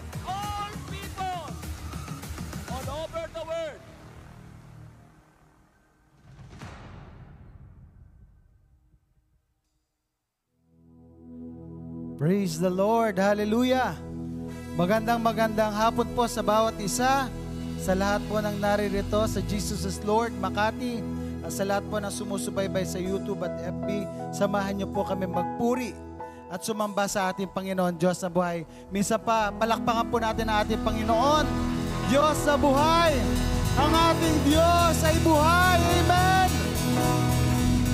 of all people all over the world. Praise the Lord. Hallelujah. Magandang hapon po sa bawat isa, sa lahat po ng naririto sa Jesus is Lord, Makati, at sa lahat po na sumusubaybay sa YouTube at FB. Samahan niyo po kami magpuri at sumamba sa ating Panginoon, Diyos na buhay. Minsan pa, palakpakan po natin ang ating Panginoon. Diyos na buhay! Ang ating Diyos ay buhay! Amen!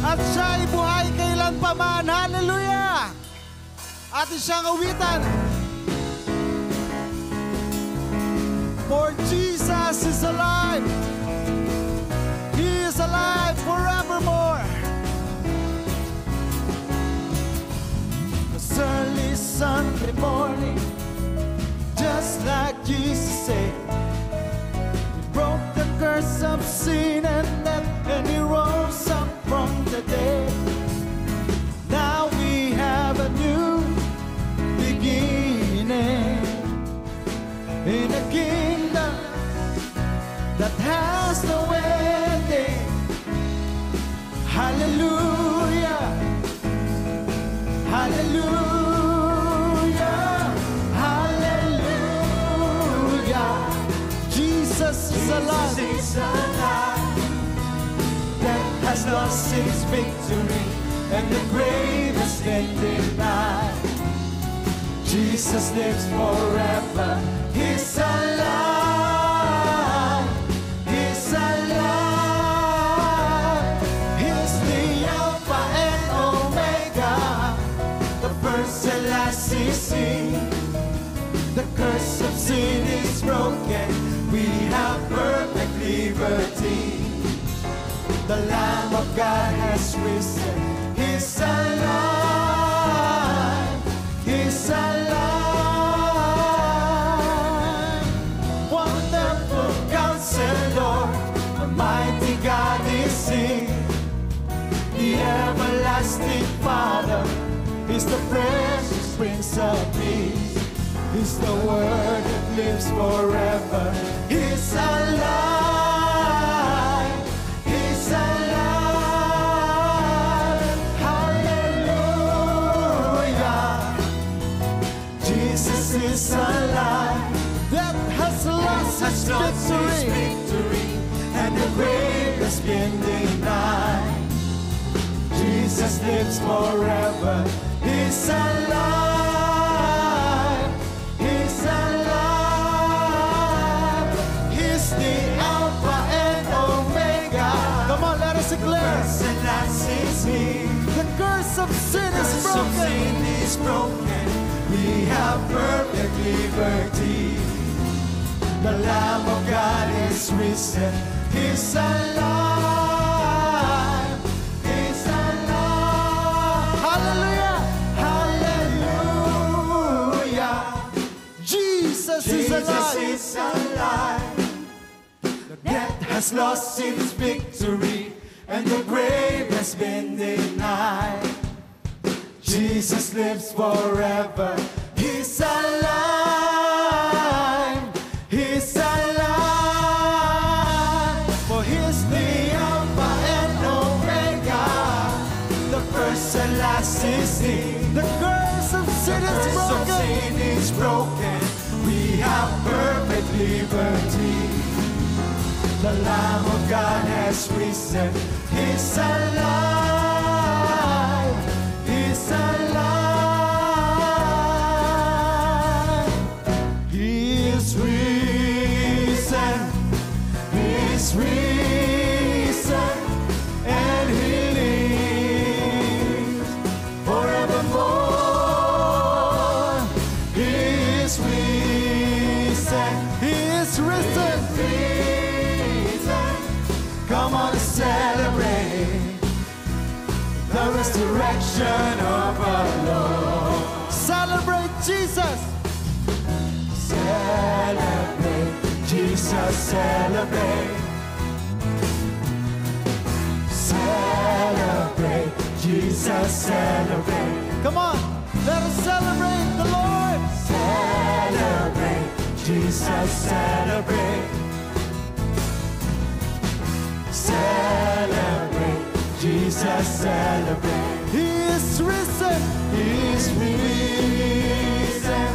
At siya ay buhay kailan pa man. Hallelujah! Atin siyang awitan. For Jesus is alive. He is alive forevermore. The early Sunday morning, just like Jesus said, He broke the curse of sin and death, and He rose up from the dead. Now we have a new beginning in a kingdom that has no ending. Hallelujah, hallelujah, hallelujah. Jesus is alive. Death has lost its victory, and the grave has been denied. Jesus lives forever. He's alive. He's alive. He's the Alpha and Omega, the first and last is He. The curse of sin is broken. We have perfect liberty. The Lamb of God has risen. He's alive. He's alive. Wonderful Counselor, the mighty God is He. The everlasting Father is the precious Prince of Peace. He's the Word that lives forever. He's alive. He's alive. Hallelujah. Jesus is alive. Death has lost its victory, and the grave has been denied. Jesus lives forever. He's alive. He's alive. He's the Alpha and Omega. Come on, let us declare. And that's He. The curse of sin is broken. We have perfect liberty. The Lamb of God is risen. He's alive. He's alive. Hallelujah. Hallelujah. Jesus is alive. Death has lost its victory, and the grave has been denied. Jesus lives forever. He's alive. He's alive. For He's the Alpha and Omega, the first and last is He. The curse of sin is broken. We have perfect liberty. The Lamb of God has risen. He's alive. He's alive. He is risen. He is risen. And He lives forevermore. He is risen. He is risen. Come on and celebrate the resurrection of our Lord. Celebrate Jesus. Celebrate Jesus. Celebrate. Celebrate Jesus. Celebrate. Come on, let us celebrate the Lord. Celebrate Jesus, celebrate. Celebrate, Jesus, celebrate. He is risen. He is risen.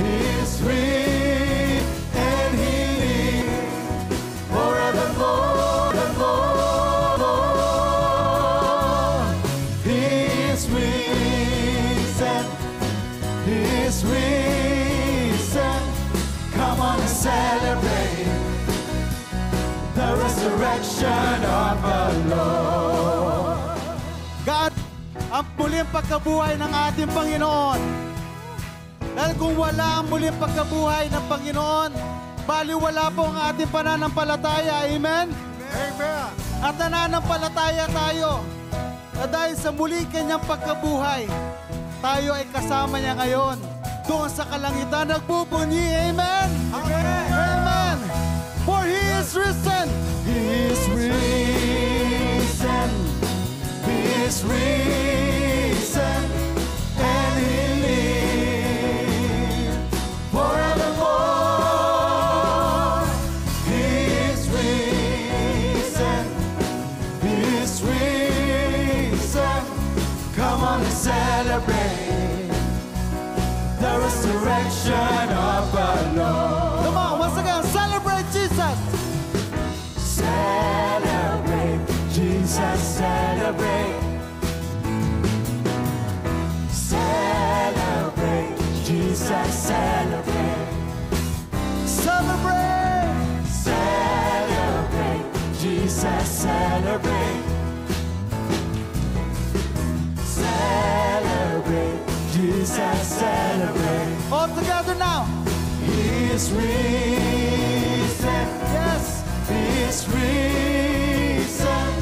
He is risen, and He lives forevermore. He is risen. He is risen. Come on and celebrate the resurrection of the Lord. God, ang muling pagkabuhay ng ating Panginoon. Dahil kung wala ang muling pagkabuhay ng Panginoon, baliwala po ang ating pananampalataya. Amen? Amen. At nananampalataya tayo na dahil sa muling kanyang pagkabuhay, tayo ay kasama niya ngayon doon sa kalangitan nagbubunyi. Amen? Amen. Amen. For He is risen. He is risen. He is risen. And He lives forevermore. He is risen. He is risen. Come on and celebrate the resurrection of the Lord. Come on, once again, celebrate Jesus. Celebrate Jesus, celebrate. Celebrate Jesus, celebrate. Celebrate. Celebrate Jesus, celebrate. Celebrate Jesus, celebrate. All together now. He is risen. Yes, He is risen,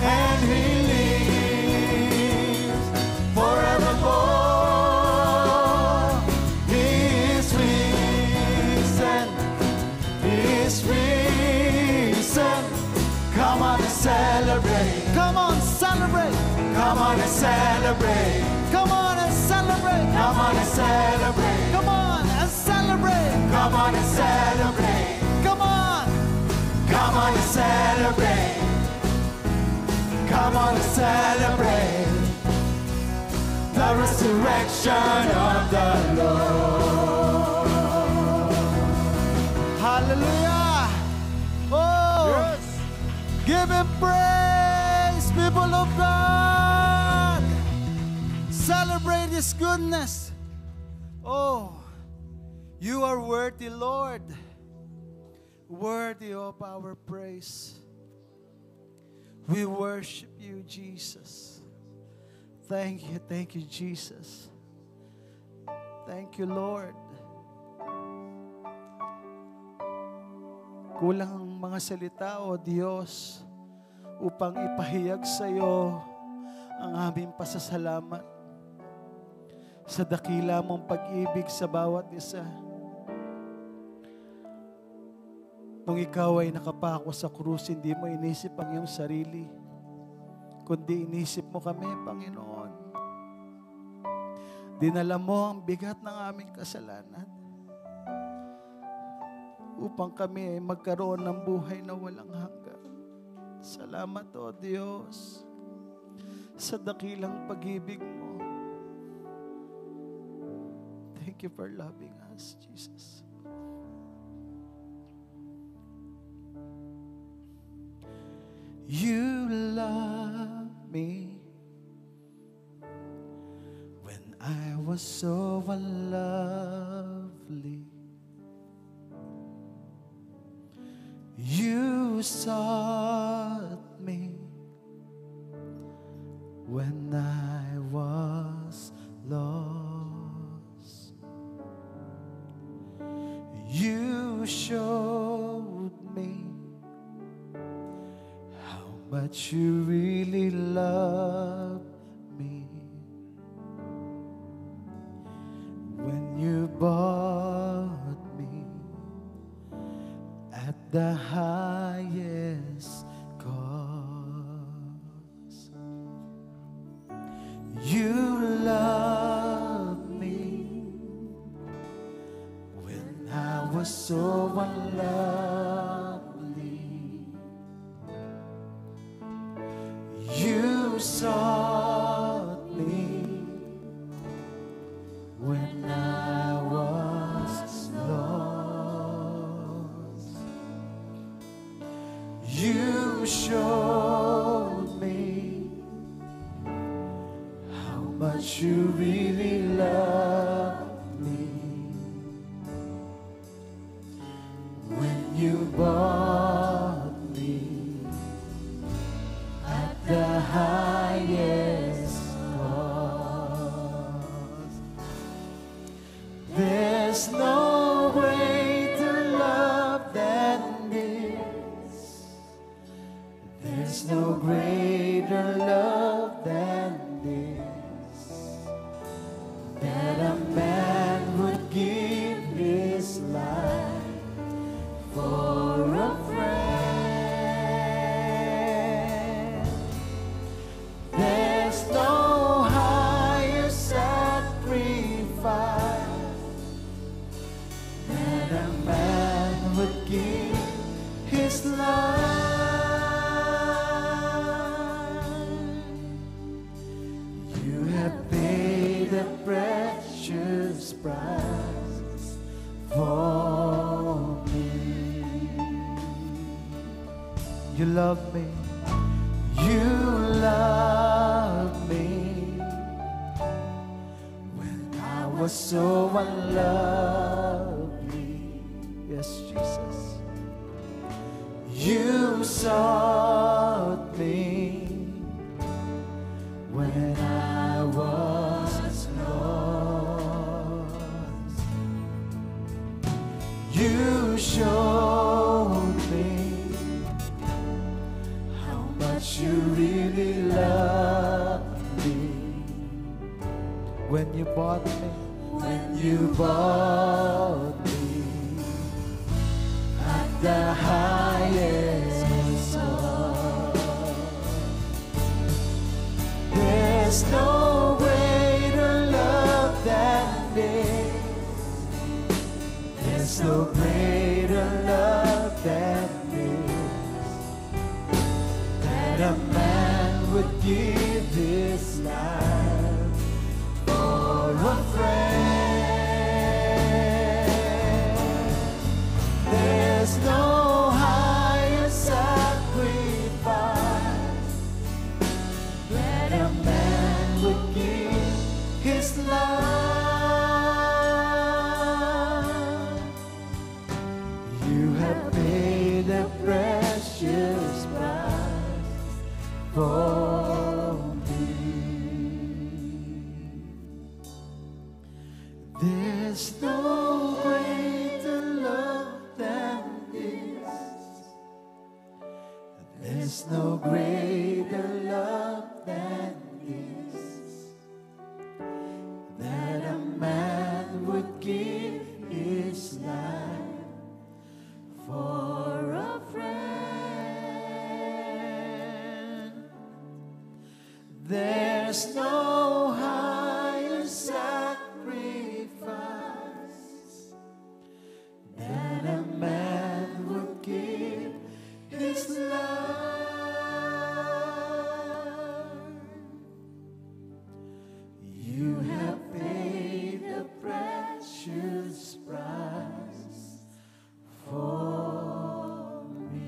and He lives forevermore. He is risen. He is risen. Come on and celebrate. Come on, celebrate. Come on and celebrate. Come on and celebrate. Come on and celebrate. Come on and celebrate. Come on and celebrate. Come on. Come on and celebrate. Come on and celebrate the resurrection of the Lord. Hallelujah. Oh, Yes. give Him praise, people of God. Celebrate His goodness. Oh, You are worthy, Lord. Worthy of our praise. We worship You, Jesus. Thank you, Jesus. Thank You, Lord. Kulang ang mga salita, O Diyos, upang ipahayag sa Iyo ang aming pasasalamat sa dakila mong pag-ibig sa bawat isa. Nung Ikaw ay nakapako sa krus, hindi mo inisip ang iyong sarili, kundi inisip mo kami, Panginoon. Dinala mo ang bigat ng aming kasalanan upang kami ay magkaroon ng buhay na walang hanggan. Salamat, O Diyos, sa dakilang pag-ibig mo. Thank You for loving us, Jesus. You love me when I was so unlovely. You sought me when I was lost. You showed me how much You really love me when You bought me at the highest cost. You love me when I was so unlovely. You sought me when I was lost. You showed me how much you really love me when you bought me at the highest cost. There's no greater love than this. There's no greater love than this, that a man would give his life for a friend. There's no higher sacrifice that a man would give his life. You have paid a precious price for me. You love me. You love me when I was so unlovely. Yes, Jesus. You sought me when I was lost. You showed me how much you really love me when you bought me, when you bought me at the highest cost. There's no greater love than this. There's no greater love than this, that a man would give his life for a friend. There's no higher sacrifice that a man would give his life. You have paid a precious price for me. There's no greater love than this. There's no greater love than this, that a man would give his life for a friend. There's no higher sacrifice that a man would give his life. You have paid a precious price for me.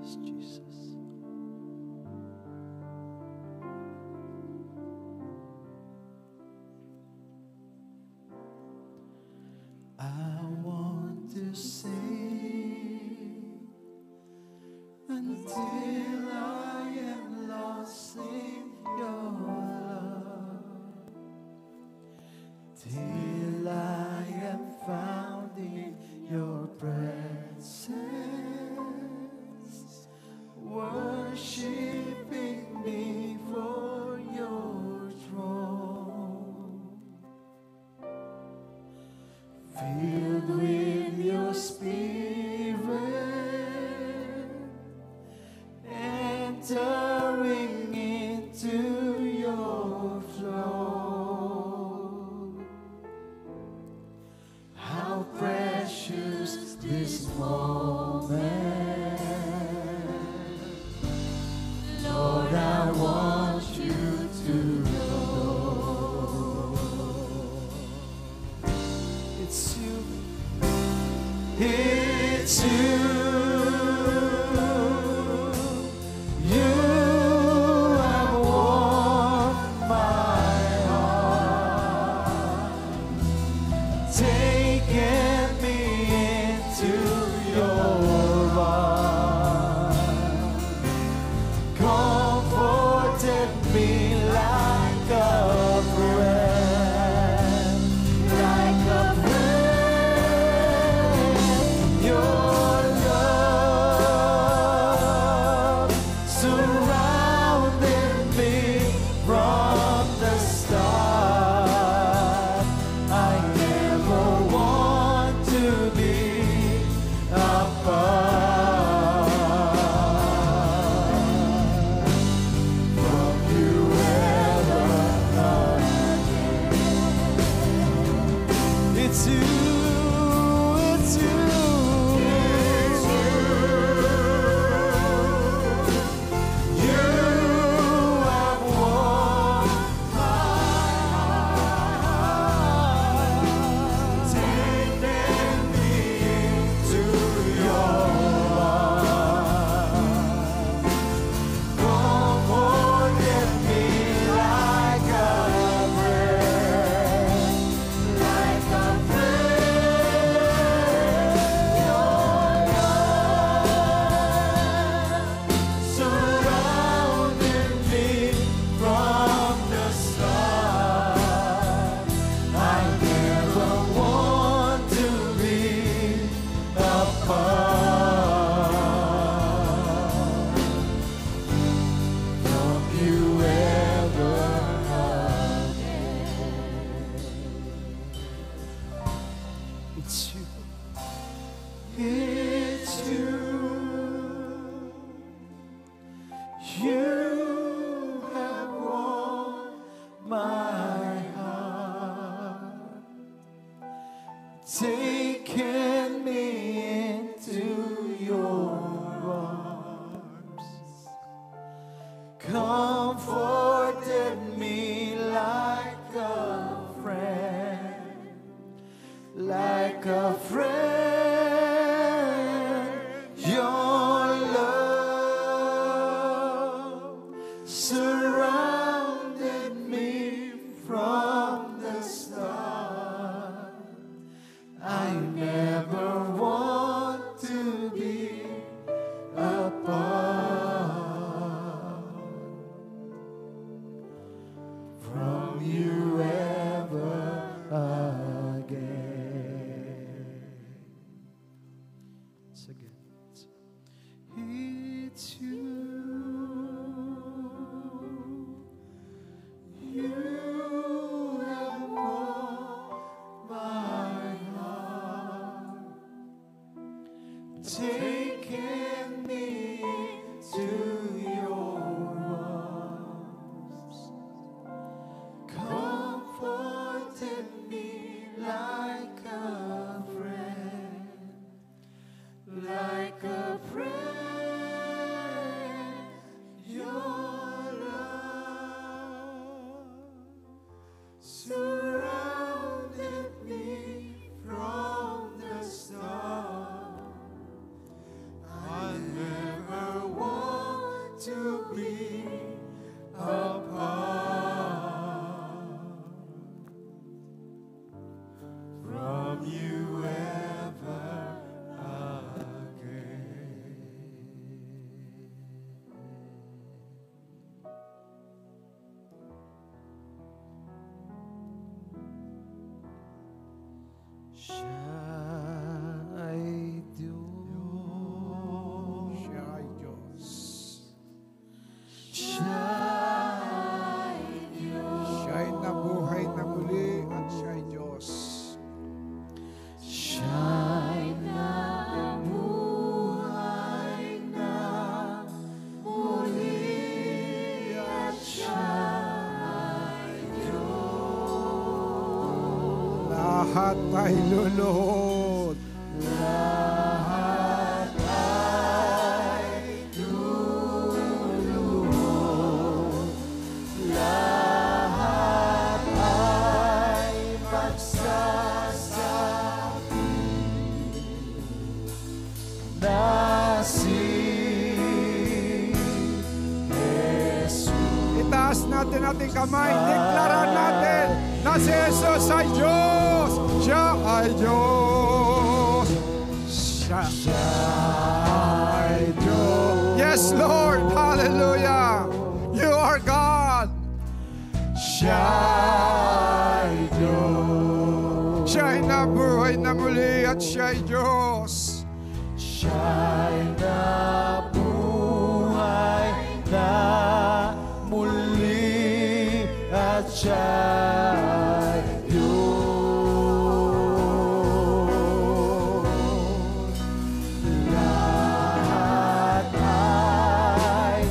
Yes, Jesus. I want to sing until I am lost in your love, till I am found in your presence, worshiping before your throne. filled with your Spirit, entering into your flow. How precious this moment. Lord, I want you to know it's you, it's you. You have won my heart, taken me into your arms, comforted me like a friend, like a friend. Your love surrounded me from the start. I never want to be apart from you ever again. It's you, it's you, it's you. You have won my heart, taken me into your arms, comforted me like a friend, like a friend. Your love surrounded me from the start. I never want to be apart from you ever again. It's you, it's you. You have won my heart, taken me into your arms, comforted me like a friend, like a friend. Your love surrounded me from the start. I never want to be apart from you ever again. It's again. It's you. You have won my heart, taken me to your arms, comforted me like a friend, like a friend. Your love surrounded me from the start. I never want to be apart from you ever again. Siya ay Diyos. Siya ay Diyos. Siya ay Diyos. Siya ay nabuhay na muli at siya ay Diyos. Lahat ay luluhod. Lahat ay luluhod. Lahat ay magsasabi na si Jesus. Itaas natin ating kamay. Deklaran natin na si Jesus ay Diyos. Siya ay Diyos. Siya ay Diyos. Yes, Lord. Hallelujah. You are God. Siya ay Diyos. Siya ay nabuhay na muli at siya ay Diyos. Siya'y nabuhay na muli at siya'y Diyos. Lahat ay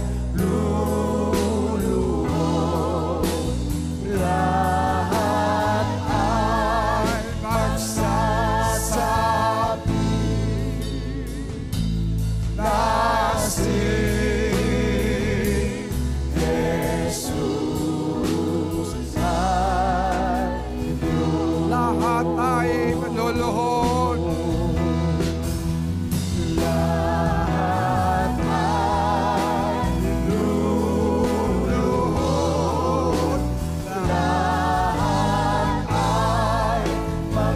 luluhod. Lahat ay magsasabi na si Jesus ay Diyos. Lahat ay maluluhod. Lahat ay luluhod. Lahat ay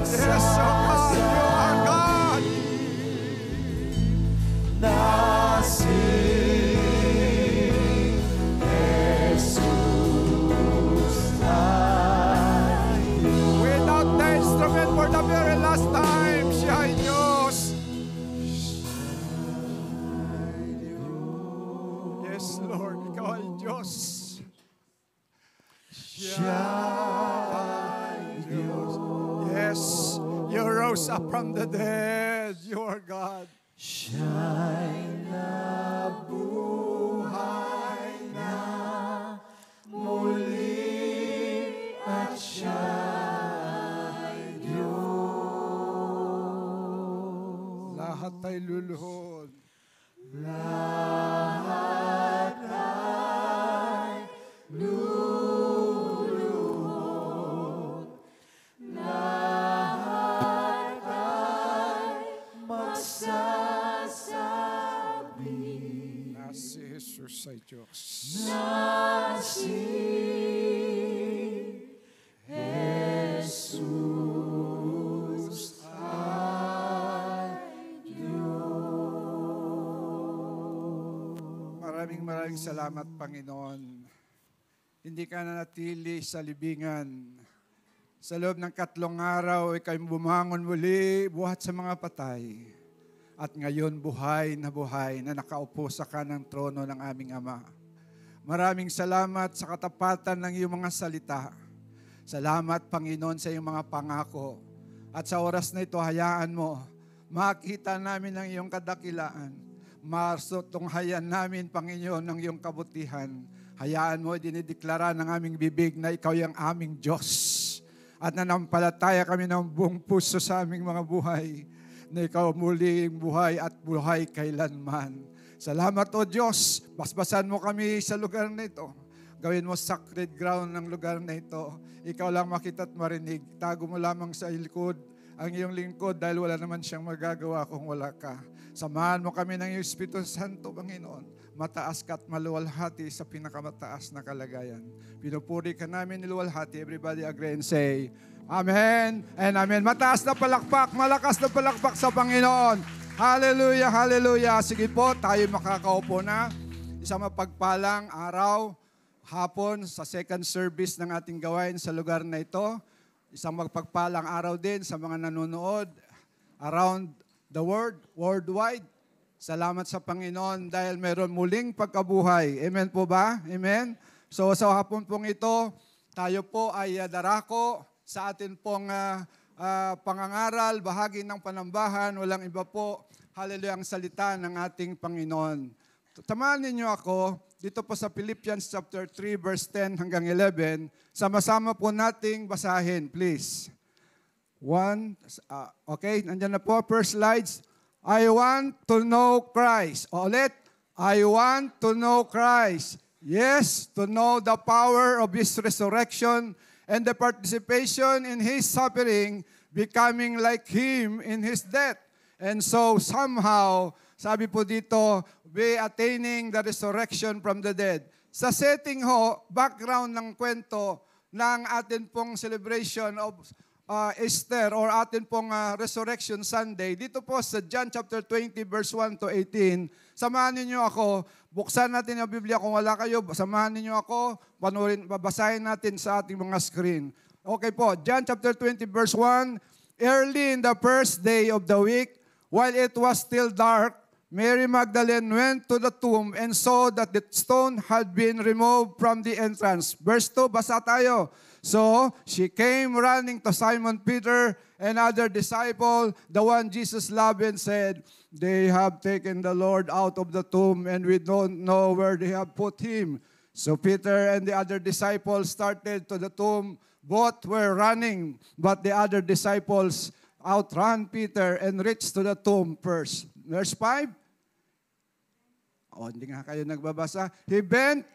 Yes, oh God, you are God. na si Jesus ay Without the instrument for the very last time, siya ay Diyos. Yes, Lord, ikaw ay Diyos. siya ay Diyos. Yes, you rose up from the dead. You are God. Siya'y nabuhay na muli at siya'y Diyos. Lahat ay luluhod. Lahat ay luluhod. Lahat ay magsasabi Na si Jesus ay Diyos. na si Jesus ay Maraming salamat, Panginoon. Hindi ka nanatili sa libingan. Sa loob ng 3 araw, ikay bumangon muli, buhat sa mga patay. At ngayon, buhay na nakaupo sa kanang trono ng aming Ama. Maraming salamat sa katapatan ng iyong mga salita. Salamat, Panginoon, sa iyong mga pangako. At sa oras na ito, hayaan mo, makita namin ang iyong kadakilaan. Tunghayan namin, Panginoon, ng iyong kabutihan. Hayaan mo, dinideklara ng aming bibig na ikaw yung aming Diyos. At nanampalataya kami ng buong puso sa aming mga buhay na ikaw muling buhay at buhay kailanman. Salamat, O Diyos. Basbasan mo kami sa lugar na ito. Gawin mo sacred ground ng lugar na ito. Ikaw lang makita at marinig. Tago mo lamang sa likod ang iyong lingkod dahil wala naman siyang magagawa kung wala ka. Samahan mo kami ng iyong Espiritu Santo, Panginoon. Mataas ka at maluwalhati sa pinakamataas na kalagayan. Pinupuri ka namin niluwalhati. Everybody agree and say, Amen and Amen. Mataas na palakpak, malakas na palakpak sa Panginoon. Hallelujah, hallelujah. Sige po, tayo makakaupo na. Isang mapagpalang araw, hapon sa second service ng ating gawain sa lugar na ito. Isang magpagpalang araw din sa mga nanonood around the world, worldwide. Salamat sa Panginoon dahil mayroon muling pagkabuhay. Amen po ba? Amen? So sa hapon pong ito, tayo po ay darako sa atin pong pangangaral, bahagi ng panambahan, walang iba po. Hallelujah, ang salita ng ating Panginoon. Tamahan ninyo ako dito po sa Philippians chapter 3 verse 10 hanggang 11. Sama-sama po nating basahin, please. 1. Okay, nandyan na po. First slides. I want to know Christ. O ulit. I want to know Christ. Yes, to know the power of His resurrection and the participation in His suffering, becoming like Him in His death. And so somehow, sabi po dito, be attaining the resurrection from the dead. Sa setting ho, background ng kwento ng atin pong celebration of Easter or atin pong Resurrection Sunday, dito po sa John chapter 20 verse 1 to 18, samahan ninyo ako, buksan natin ang Biblia kung wala kayo, samahan ninyo ako, babasahin natin sa ating mga screen. Okay po, John chapter 20 verse 1, early in the first day of the week, while it was still dark, Mary Magdalene went to the tomb and saw that the stone had been removed from the entrance. Verse 2, basa tayo. So she came running to Simon Peter and other disciple, the one Jesus loved, and said, they have taken the Lord out of the tomb and we don't know where they have put him. So Peter and the other disciples started to the tomb. Both were running, but the other disciples outran Peter and reached to the tomb first. Verse 5. Hindi nga kayo nagbabasa. He bent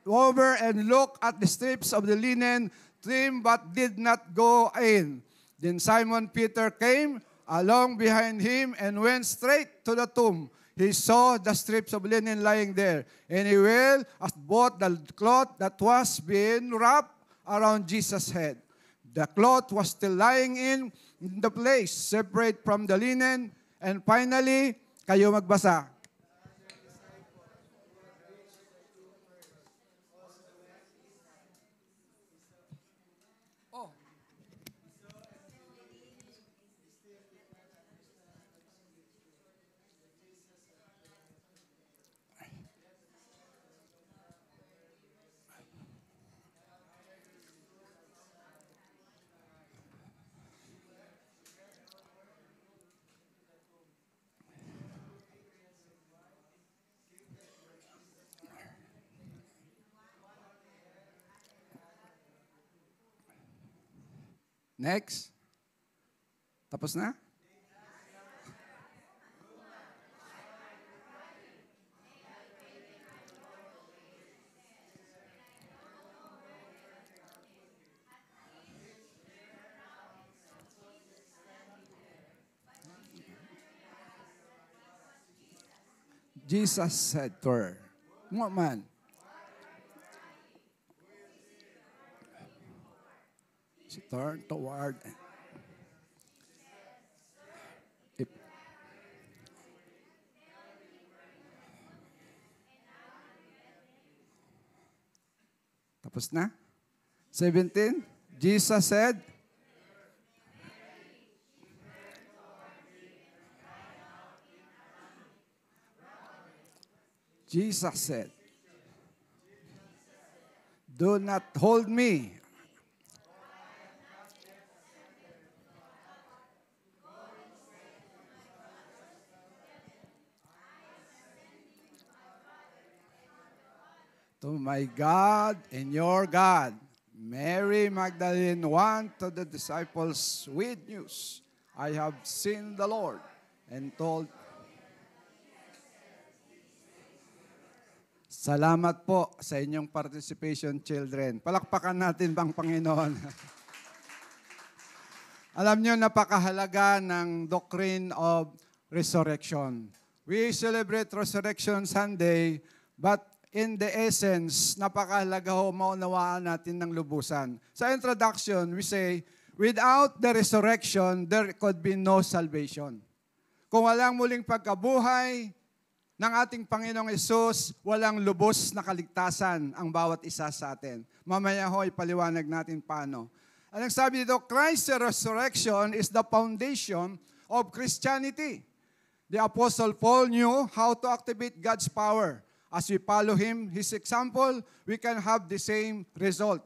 over and looked at the strips of the linen trim, but did not go in. Then Simon Peter came along behind him and went straight to the tomb. He saw the strips of linen lying there, and he well as bought the cloth that was being wrapped around Jesus' head. The cloth was still lying in the place, separate from the linen. And finally, kayo magbasa. Next. Tapos na? Jesus said to her, "Woman, she turned toward Tapos na? 17, Jesus said, do not hold me. To my God and your God. Mary Magdalene went to the disciples with news. I have seen the Lord, and told. Salamat po sa inyong participation, children. Palakpakan natin bang Panginoon? Alam niyo, napakahalaga ng doctrine of resurrection. We celebrate Resurrection Sunday, but in the essence, napakahalaga ho maunawaan natin ng lubusan. Sa introduction, we say, without the resurrection, there could be no salvation. Kung walang muling pagkabuhay ng ating Panginoong Hesus, walang lubos na kaligtasan ang bawat isa sa atin. Mamaya ho, ipaliwanag natin paano. Anong sabi dito? Christ's resurrection is the foundation of Christianity. The Apostle Paul knew how to activate God's power. As we follow him, his example, we can have the same result.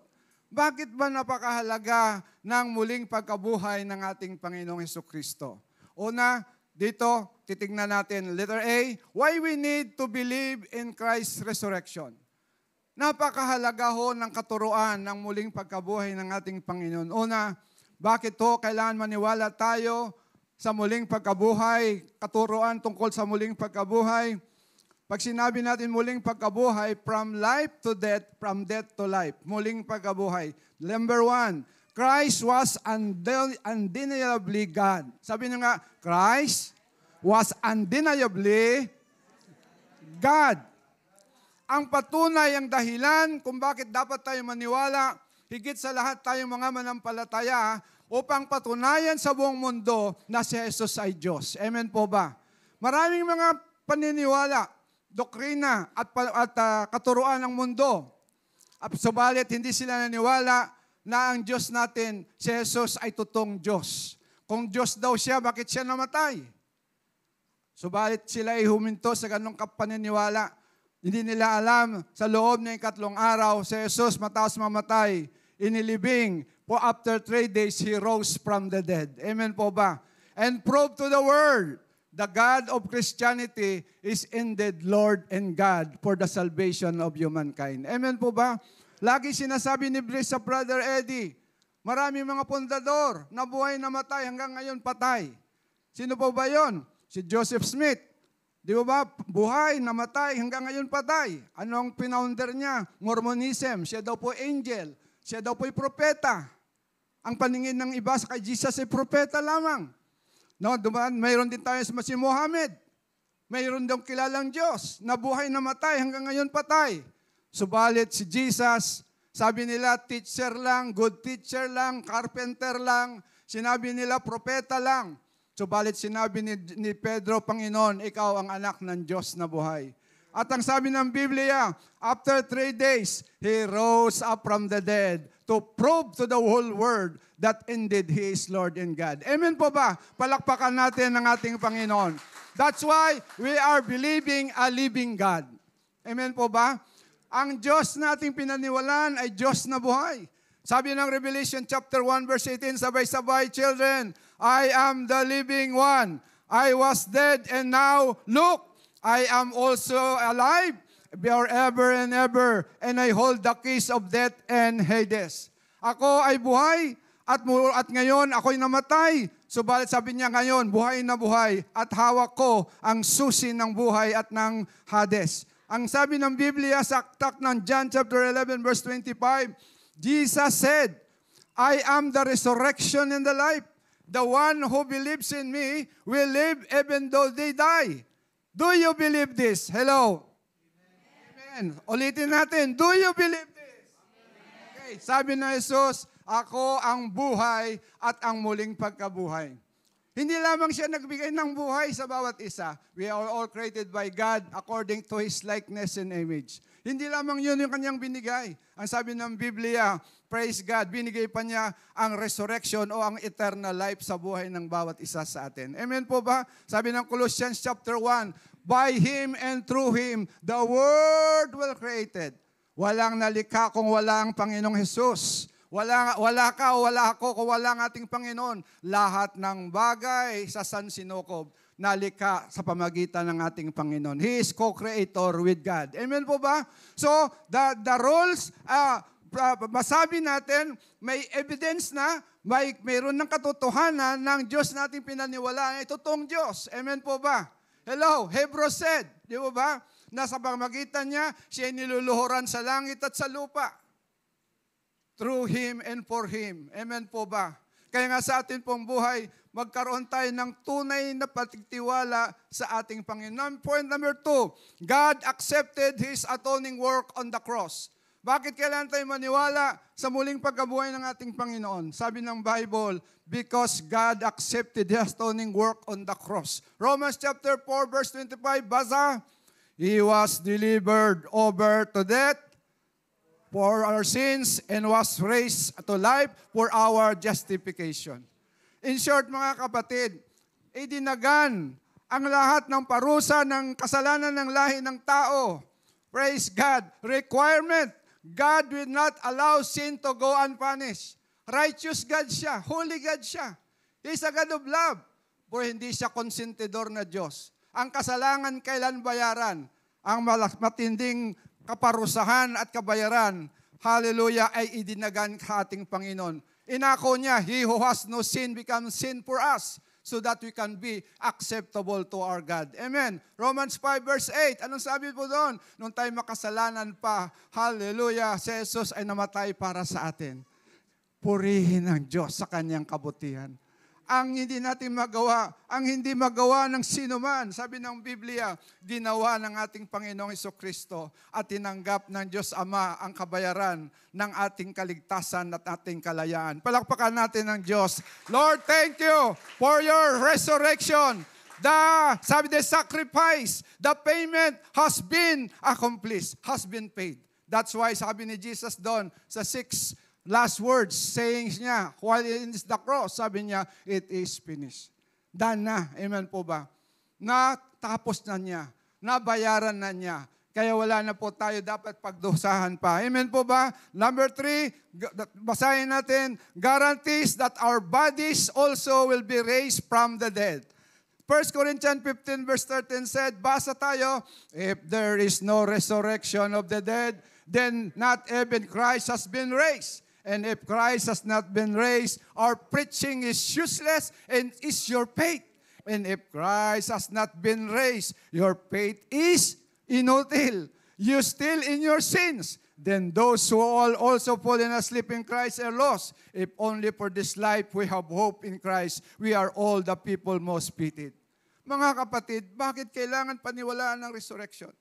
Bakit ba napakahalaga ng muling pagkabuhay ng ating Panginoong Hesukristo? Una, dito, titignan natin, letter A, why we need to believe in Christ's resurrection. Napakahalaga ho ng katuruan ng muling pagkabuhay ng ating Panginoon. Una, Bakit to kailangan maniwala tayo sa muling pagkabuhay, katuruan tungkol sa muling pagkabuhay? Pag sinabi natin muling pagkabuhay, from life to death, from death to life, muling pagkabuhay. Number 1, Christ was undeniably God. Sabi niyo nga, Christ was undeniably God. Ang patunay, ang dahilan kung bakit dapat tayo maniwala, higit sa lahat tayong mga manampalataya, upang patunayan sa buong mundo na si Jesus ay Diyos. Amen po ba? Maraming mga paniniwala, doktrina at katuruan ng mundo. Subalit hindi sila naniwala na ang Diyos natin, si Jesus ay totoong Diyos. Kung Diyos daw siya, bakit siya namatay? Subalit sila ay huminto sa ganong paniniwala. Hindi nila alam, sa loob ng 3 araw, si Jesus matapos mamatay, inilibing, for after 3 days, He rose from the dead. Amen po ba? And prove to the world, the God of Christianity is indeed Lord and God for the salvation of humankind. Amen po ba? Lagi sinasabi ni Brice sa Brother Eddie, marami mga pundador na buhay na matay hanggang ngayon patay. Sino po ba yon? Si Joseph Smith. Di ba? Buhay, namatay, hanggang ngayon patay. Anong pinounder niya? Mormonism. Siya daw po angel. Siya daw po'y propeta. Ang paningin ng iba sa kay Jesus ay propeta lamang. No, dumaan, mayroon din tayo si Muhammad. Mayroon daw kilalang Diyos na buhay, namatay, hanggang ngayon patay. Subalit si Jesus, sabi nila teacher lang, good teacher lang, carpenter lang. Sinabi nila propeta lang. Subalit sinabi ni Pedro, Panginoon, ikaw ang anak ng Diyos na buhay. At ang sabi ng Biblia, after 3 days, He rose up from the dead to prove to the whole world that indeed He is Lord and God. Amen po ba? Palakpakan natin ang ating Panginoon. That's why we are believing a living God. Amen po ba? Ang Diyos na ating pinaniwalaan ay Diyos na buhay. Sabi ng Revelation chapter 1 verse 18, sabay-sabay, children, I am the living one. I was dead and now, look, I am also alive forever and ever, and I hold the keys of death and Hades. Ako ay buhay at ngayon ako'y namatay. Subalit sabi niya ngayon, buhay na buhay at hawak ko ang susi ng buhay at ng Hades. Ang sabi ng Biblia sa aktak ng John chapter 11 verse 25, Jesus said, I am the resurrection and the life. The one who believes in me will live even though they die. Do you believe this? Hello? Amen. Ulitin natin. Do you believe this? Okay. Sabi na Jesus, ako ang buhay at ang muling pagkabuhay. Hindi lamang siya nagbigay ng buhay sa bawat isa. We are all created by God according to His likeness and image. Hindi lamang yun yung kanyang binigay. Ang sabi ng Biblia, praise God, binigay pa niya ang resurrection o ang eternal life sa buhay ng bawat isa sa atin. Amen po ba? Sabi ng Colossians chapter 1, by Him and through Him, the world was created. Walang nalikha kung wala ang Panginoong Jesus. Wala ka o wala ako kung wala ang ating Panginoon. Lahat ng bagay sa sansinukob nalikha sa pamagitan ng ating Panginoon. He is co-creator with God. Amen po ba? So, the rules, masabi natin, may evidence na, mayroon ng katotohanan ng Diyos nating pinaniwalaan ay totoong Diyos. Amen po ba? Hello, Hebrews said, di ba? Na sa pamagitan niya, siya niluluhuran sa langit at sa lupa. Through Him and for Him. Amen po ba? Kaya nga sa atin pong buhay, magkaroon tayo ng tunay na pagtitiwala sa ating Panginoon. Point number 2, God accepted His atoning work on the cross. Bakit kailangan tayo maniwala sa muling pagkabuhay ng ating Panginoon? Sabi ng Bible, because God accepted His atoning work on the cross. Romans chapter 4 verse 25, basa, He was delivered over to death for our sins and was raised to life for our justification. In short, mga kapatid, idinagan ang lahat ng parusa ng kasalanan ng lahi ng tao. Praise God. Requirement. God will not allow sin to go unpunished. Righteous God siya. Holy God siya. He's a God of love. For hindi siya konsentidor na Diyos. Ang kasalanan kailan bayaran? Ang matinding kaparusahan at kabayaran, hallelujah, ay idinagan sa ating Panginoon. Inako niya, He who has no sin becomes sin for us, so that we can be acceptable to our God. Amen. Romans 5 verse 8. Anong sabi po doon? Nung tayo makasalanan pa, hallelujah, si Jesus ay namatay para sa atin. Purihin ang Diyos sa kanyang kabutihan. Ang hindi natin magawa, ang hindi magawa ng sino man, sabi ng Biblia, ginawa ng ating Panginoong Hesukristo at tinanggap ng Diyos Ama ang kabayaran ng ating kaligtasan at ating kalayaan. Palakpakan natin ng Diyos. Lord, thank you for your resurrection. Sabi the sacrifice, the payment has been accomplished, has been paid. That's why sabi ni Jesus doon sa 6 last words, sayings niya, while in the cross, sabi niya, it is finished. Done na. Amen po ba? Natapos na niya. Nabayaran na niya. Kaya wala na po tayo dapat pagdusahan pa. Amen po ba? Number 3, basahin natin, guarantees that our bodies also will be raised from the dead. 1 Corinthians 15 verse 13 said, basa tayo, if there is no resurrection of the dead, then not even Christ has been raised. And if Christ has not been raised, our preaching is useless and is your faith. And if Christ has not been raised, your faith is inutil. You still in your sins. Then those who all also fallen asleep in Christ are lost. If only for this life we have hope in Christ, we are all the people most pitied. Mga kapatid, bakit kailangan paniwalaan ng resurrection?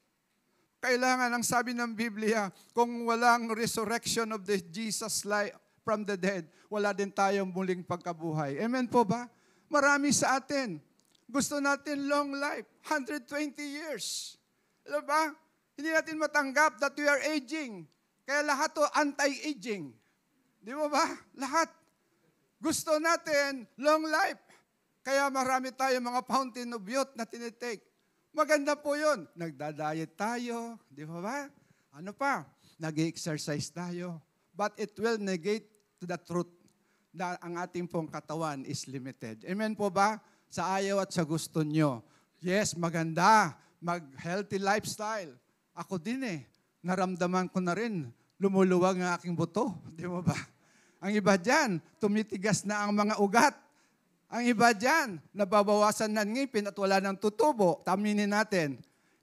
Kailangan, ang sabi ng Biblia, kung walang resurrection of the Jesus life from the dead, wala din tayong muling pagkabuhay. Amen po ba? Marami sa atin. Gusto natin long life, 120 years. Alam ba? Hindi natin matanggap that we are aging. Kaya lahat to anti-aging. Di ba ba? Lahat. Gusto natin long life. Kaya marami tayong mga fountain of youth na tinitake. Maganda po yun. Nagda-diet tayo, di ba ba? Ano pa? Nag-exercise tayo. But it will negate to the truth na ang ating pong katawan is limited. Amen po ba? Sa ayaw at sa gusto nyo. Yes, maganda. Mag-healthy lifestyle. Ako din naramdaman ko na rin. Lumuluwag ang aking buto. Di ba ba? Ang iba dyan, tumitigas na ang mga ugat. Ang iba dyan, nababawasan ng ngipin at wala ng tutubo. Taminin natin.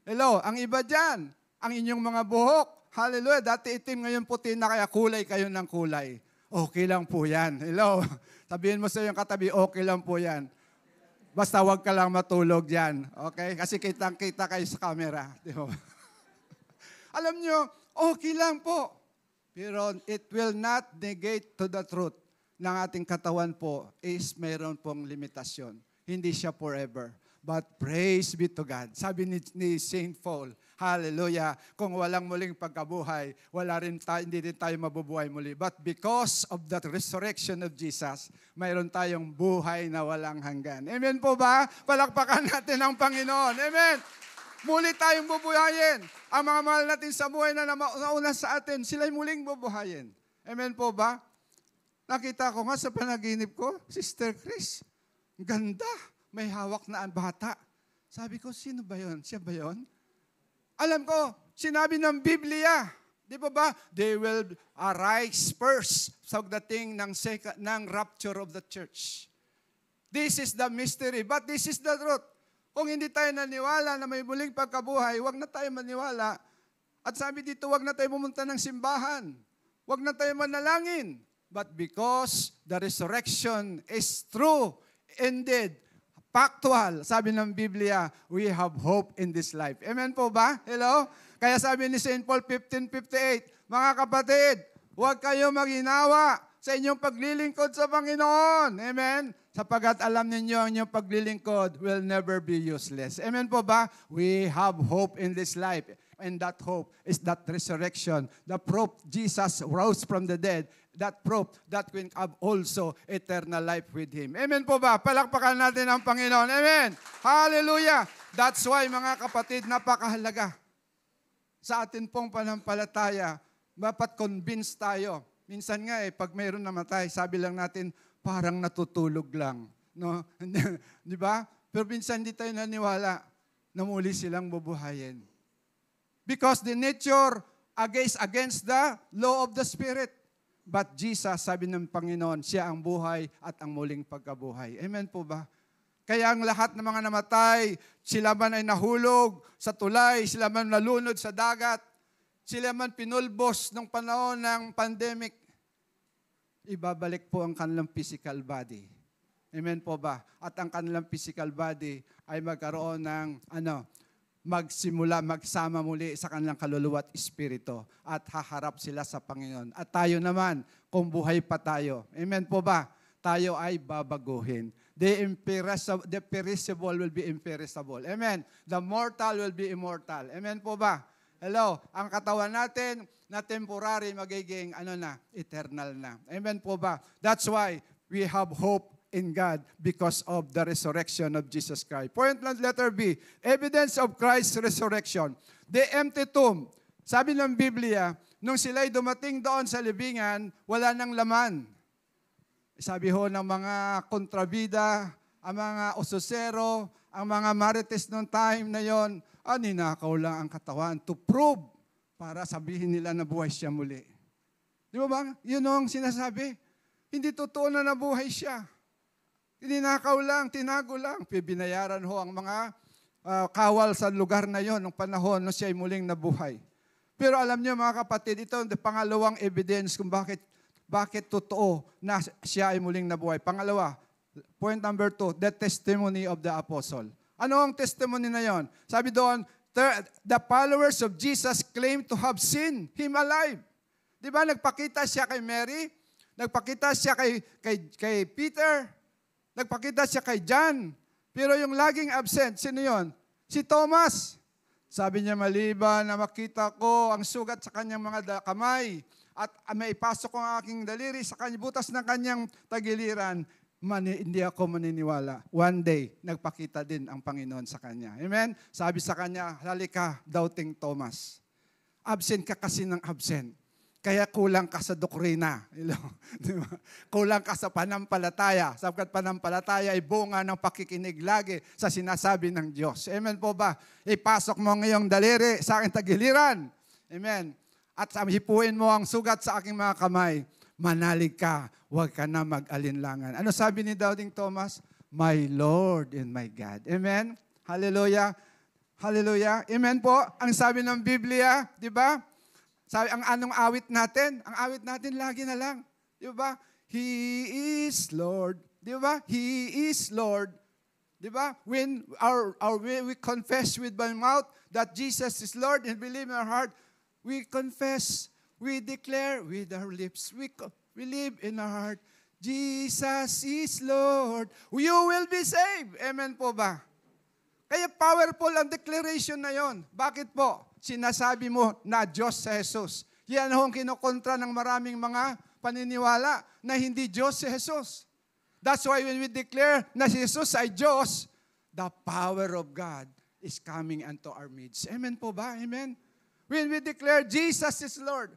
Hello, ang iba dyan, ang inyong mga buhok. Hallelujah, dati itim, ngayon puti na, kaya kulay kayo ng kulay. Okay lang po yan. Hello, sabihin mo sa iyong katabi, okay lang po yan. Basta wag ka lang matulog dyan. Okay? Kasi kitang-kita kayo sa camera. Di ba? Alam nyo, okay lang po. Pero it will not negate to the truth ng ating katawan po is mayroon pong limitasyon. Hindi siya forever. But praise be to God. Sabi ni Saint Paul, hallelujah, kung walang muling pagkabuhay, hindi rin tayo mabubuhay muli. But because of that resurrection of Jesus, mayroon tayong buhay na walang hanggan. Amen po ba? Palakpakan natin ang Panginoon. Amen. Muli tayong bubuhayin. Ang mga mahal natin sa buhay na nauna sa atin, sila'y muling bubuhayin. Amen po ba? Nakita ko nga sa panaginip ko, Sister Chris, ganda, may hawak na ang bata. Sabi ko, sino ba yun? Siya ba yun? Alam ko, sinabi ng Biblia, di ba ba? They will arise first sa dating ng rapture of the church. This is the mystery, but this is the truth. Kung hindi tayo naniwala na may muling pagkabuhay, wag na tayo maniwala. At sabi dito, wag na tayo pumunta ng simbahan. Wag na tayo manalangin. But because the resurrection is true, indeed, factual, sabi ng Biblia, we have hope in this life. Amen po ba? Hello? Kaya sabi ni St. Paul 15:58, mga kapatid, huwag kayo maghinawa sa inyong paglilingkod sa Panginoon. Amen? Sapagat alam ninyo ang inyong paglilingkod will never be useless. Amen po ba? We have hope in this life. And that hope is that resurrection. The proof Jesus rose from the dead. That proof that we have also eternal life with Him. Amen po ba? Palakpakan natin ang Panginoon. Amen. Hallelujah. That's why mga kapatid, napakahalaga sa atin pong panampalataya. Dapat convinced tayo. Minsan nga pag mayroon namatay, sabi lang natin, parang natutulog lang. No? Di ba? Pero minsan hindi tayo naniwala na muli silang bubuhayin. Because the nature against the law of the Spirit. But Jesus, sabi ng Panginoon, siya ang buhay at ang muling pagkabuhay. Amen po ba? Kaya ang lahat ng mga namatay, sila man ay nahulog sa tulay, sila man nalunod sa dagat, sila man pinulbos nung panahon ng pandemic, ibabalik po ang kanilang physical body. Amen po ba? At ang kanilang physical body ay magkaroon ng magsimula, magsama muli sa kanilang kaluluwa at espiritu at haharap sila sa Panginoon. At tayo naman, kung buhay pa tayo, amen po ba? Tayo ay babaguhin. The perishable will be imperishable. Amen. The mortal will be immortal. Amen po ba? Hello, ang katawan natin na temporary magiging eternal na. Amen po ba? That's why we have hope in God because of the resurrection of Jesus Christ. Point letter B, evidence of Christ's resurrection. The empty tomb. Sabi ng Biblia, nung sila'y dumating doon sa libingan, wala nang laman. Sabi ho ng mga kontrabida, ang mga ososero, ang mga marites noong time na yon, ninakaw lang ang katawan to prove para sabihin nila na buhay siya muli. Di ba ba? Yun ang sinasabi. Hindi totoo na nabuhay siya. Tinakaw lang, tinago lang. Binayaran ho ang mga kawal sa lugar na yon nung panahon na siya ay muling nabuhay. Pero alam niyo mga kapatid, ito ang pangalawang evidence kung bakit totoo na siya ay muling nabuhay. Pangalawa, point number 2, the testimony of the apostle. Ano ang testimony na yon? Sabi doon, the followers of Jesus claim to have seen Him alive. Di ba nagpakita siya kay Mary? Nagpakita siya kay Peter? Nagpakita siya kay John. Pero yung laging absent, sino yon? Si Thomas. Sabi niya, maliban na makita ko ang sugat sa kanyang mga kamay at may ipasok ko ang aking daliri sa kanyang butas ng kanyang tagiliran, hindi ako maniniwala. One day, nagpakita din ang Panginoon sa kanya. Amen? Sabi sa kanya, halika, doubting Thomas. Absent ka kasi ng absent. Kaya kulang ka sa doktrina. Kulang ka sa panampalataya. Sapagkat panampalataya ay bunga ng pakikinig lagi sa sinasabi ng Diyos. Amen po ba? Ipasok mo ngayong daliri sa aking tagiliran. Amen. At hipuin mo ang sugat sa aking mga kamay. Manalig ka, huwag ka na mag-alinlangan. Ano sabi ni Doubting Thomas? My Lord and my God. Amen? Hallelujah. Hallelujah. Amen po. Ang sabi ng Biblia, di ba? Sabi, ang anong awit natin? Ang awit natin lagi na lang. Di ba? He is Lord. Di ba? He is Lord. Di ba? When we confess with my mouth that Jesus is Lord and believe in our heart, we confess, we declare with our lips, we believe in our heart, Jesus is Lord. You will be saved. Amen po ba? Kaya powerful ang declaration na yon. Bakit po? Sinasabi mo na Diyos sa Jesus. Yan ho ang kinukontra ng maraming mga paniniwala na hindi Diyos si Jesus. That's why when we declare na si Jesus ay Diyos, the power of God is coming unto our midst. Amen po ba? Amen? When we declare Jesus is Lord,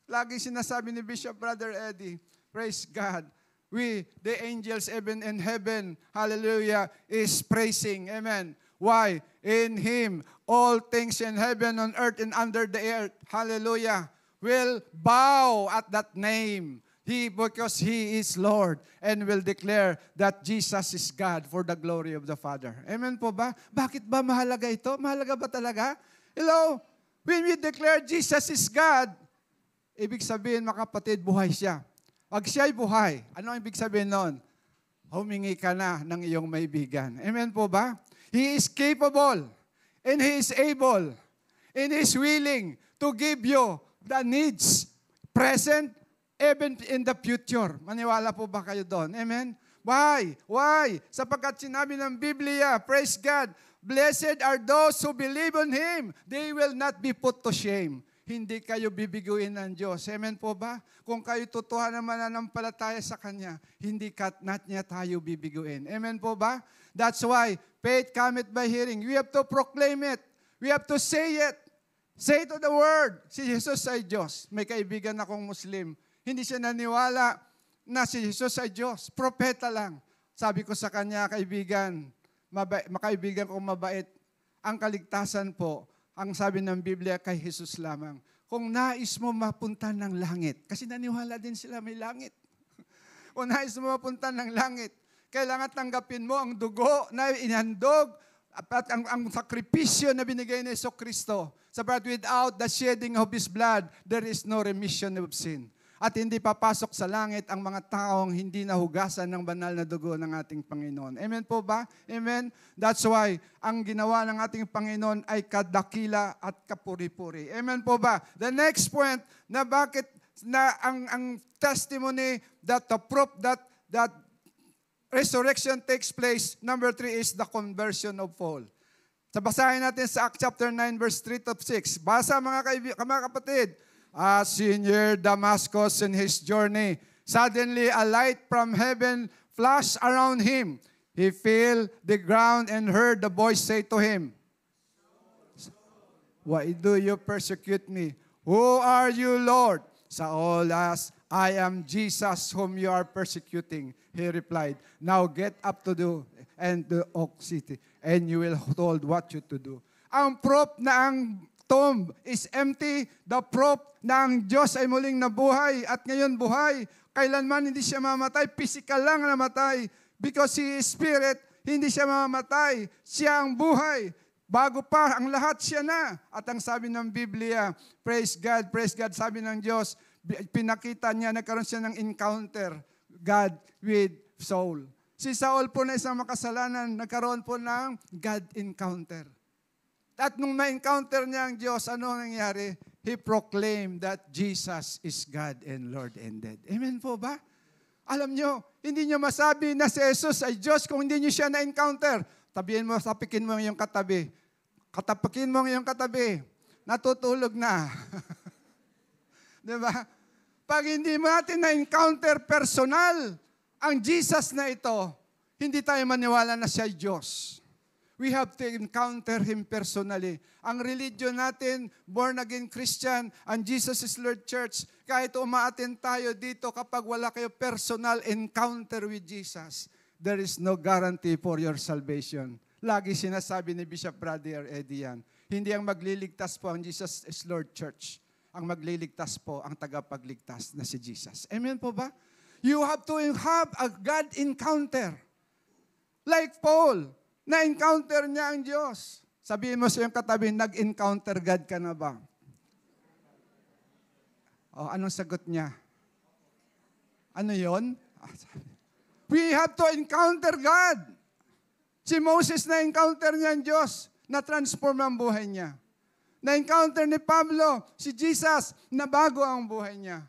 lagi sinasabi ni Bishop Brother Eddie, praise God, the angels even in heaven, hallelujah, is praising. Amen. Why? In Him, all things in heaven, on earth, and under the earth, hallelujah, will bow at that name. Because He is Lord, and will declare that Jesus is God for the glory of the Father. Amen po ba? Bakit ba mahalaga ito? Mahalaga ba talaga? Hello? When we declare Jesus is God, ibig sabihin, mga kapatid, buhay siya. Pag siya'y buhay, ano ang ibig sabihin noon? Humingi ka na ng iyong maibigan. Amen po ba? He is capable, and He is able, and He is willing to give you the needs, present, even in the future. Maniwala po ba kayo doon? Amen? Why? Why? Sapagkat sinabi ng Biblia, praise God, blessed are those who believe on Him. They will not be put to shame. Hindi kayo bibiguin ng Diyos. Amen po ba? Kung kayo tutuhan na mananampalataya sa Kanya, hindi niya tayo bibiguin. Amen po ba? That's why faith cometh by hearing. We have to proclaim it. We have to say it. Say to the world, si Jesus ay Diyos. May kaibigan akong Muslim. Hindi siya naniwala na si Jesus ay Diyos. Propeta lang. Sabi ko sa kanya, kaibigan, makaibigan kong mabait, ang kaligtasan po, ang sabi ng Biblia kay Jesus lamang. kung nais mo mapunta ng langit, kasi naniwala din sila may langit. Kung nais mo mapunta ng langit, kailangan tanggapin mo ang dugo na inhandog at ang sakripisyo na binigay ni Jesucristo. Sapagat without the shedding of His blood, there is no remission of sin. At hindi papasok sa langit ang mga taong hindi nahugasan ng banal na dugo ng ating Panginoon. Amen po ba? Amen? That's why ang ginawa ng ating Panginoon ay kadakila at kapuri-puri. Amen po ba? The next point na bakit na ang testimony that the proof that resurrection takes place, number 3 is the conversion of Paul. Basahin natin sa Acts chapter 9 verse 3 to 6. Basa mga kapatid. As he neared Damascus in his journey, suddenly a light from heaven flashed around him. He felt the ground and heard the voice say to him, "Why do you persecute me? Who are you, Lord?" Saul asked, "I am Jesus whom you are persecuting." He replied, "Now get up to the oak city, and you will be told what you to do." Ang proof na ang tomb is empty, the proof na ang Diyos ay muling nabuhay at ngayon buhay. Kailanman hindi siya mamatay, physical lang namatay. Because He is Spirit, hindi siya mamamatay. Siya ang buhay. Bago pa ang lahat, siya na. At ang sabi ng Biblia, praise God, sabi ng Diyos, pinakita niya, nagkaroon siya ng encounter, God with Saul. Si Saul po na isang makasalanan, nagkaroon po ng God encounter. At nung na-encounter niya ang Diyos, ano ang nangyari? He proclaimed that Jesus is God and Lord indeed. Amen po ba? Alam nyo, hindi nyo masabi na si Jesus ay Diyos kung hindi nyo siya na-encounter. Tapikin mo yung katabi. Katapakin mo yung katabi. Natutulog na. Diba? Pag hindi mo natin na-encounter personal ang Jesus na ito, hindi tayo maniwala na siya ay Diyos. We have to encounter Him personally. Ang religion natin, born again Christian, and Jesus is Lord Church, kahit umaatin tayo dito kapag wala kayo personal encounter with Jesus, there is no guarantee for your salvation. Lagi sinasabi ni Bishop Brother Eddie yan. Hindi ang magliligtas po ang Jesus is Lord Church. Ang magliligtas po ang tagapagligtas na si Jesus. Amen po ba? You have to have a God encounter. Like Paul, na-encounter niya ang Diyos. Sabihin mo sa iyong katabi, nag-encounter God ka na ba? O, anong sagot niya? Ano yon? We have to encounter God. Si Moses na-encounter niya ang Diyos, na-transform ang buhay niya. Na-encounter ni Pablo, si Jesus, na bago ang buhay niya.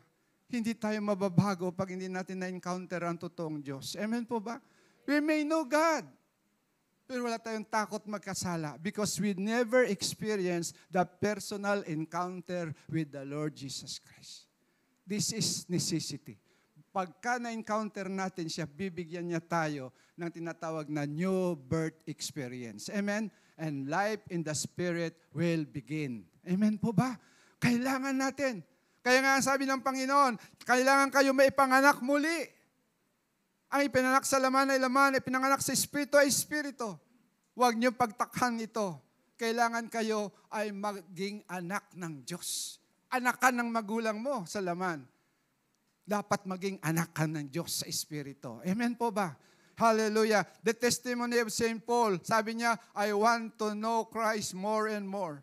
Hindi tayo mababago pag hindi natin na-encounter ang totoong Diyos. Amen po ba? We may know God, pero wala tayong takot magkasala because we never experience the personal encounter with the Lord Jesus Christ. This is necessity. Pagka na-encounter natin siya, bibigyan niya tayo ng tinatawag na new birth experience. Amen? And life in the Spirit will begin. Amen po ba? Kailangan natin. Kaya nga sabi ng Panginoon, kailangan kayo maipanganak muli. Ang ipinanganak sa laman ay laman, ipinanganak sa Espiritu ay Espiritu. Huwag niyo pagtakhan ito. Kailangan kayo ay maging anak ng Diyos. Anakan ng magulang mo sa laman. Dapat maging anakan ng Diyos sa Espiritu. Amen po ba? Hallelujah. The testimony of St. Paul, sabi niya, I want to know Christ more and more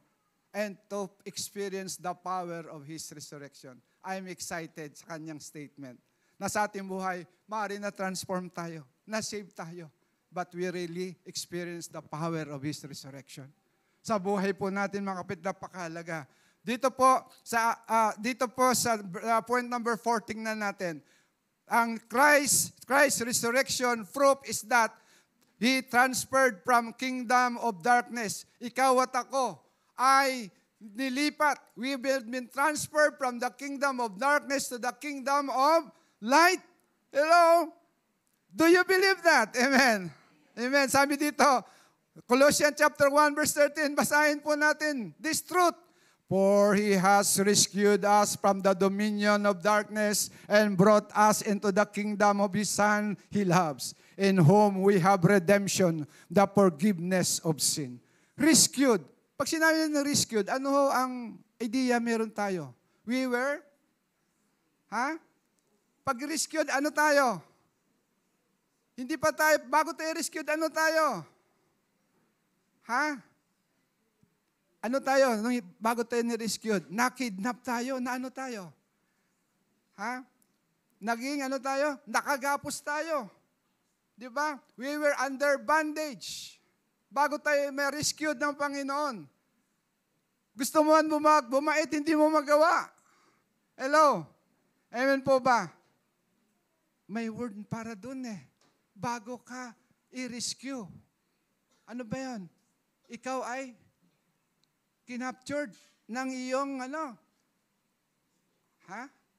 and to experience the power of His resurrection. I'm excited sa kanyang statement. Na sa ating buhay, maaari na transform tayo, na-save tayo. But we really experience the power of His resurrection. Sa buhay po natin, mga kapatid, napakahalaga. Dito po sa point number 14 na natin, ang Christ's resurrection proof is that He transferred from kingdom of darkness. Ikaw at ako ay nilipat. We have been transferred from the kingdom of darkness to the kingdom of light. Hello? Do you believe that? Amen. Amen. Sabi dito, Colossians chapter 1 verse 13, basahin po natin this truth. For He has rescued us from the dominion of darkness and brought us into the kingdom of His Son He loves, in whom we have redemption, the forgiveness of sin. Rescued. Pag sinabi na rescued, ano ang idea meron tayo? We were, pag-rescued, ano tayo? Hindi pa tayo, bago tayo rescued, ano tayo? Ano tayo? Bago tayo ni-rescued, na-kidnap tayo, na ano tayo? Naging ano tayo? Nakagapos tayo. Di ba? We were under bondage. Bago tayo may rescued ng Panginoon. Gusto mo man bumait, hindi mo magawa. Hello? Amen po ba? May word para dun Bago ka i-rescue. Ano ba yan? Ikaw ay kinaptured ng iyong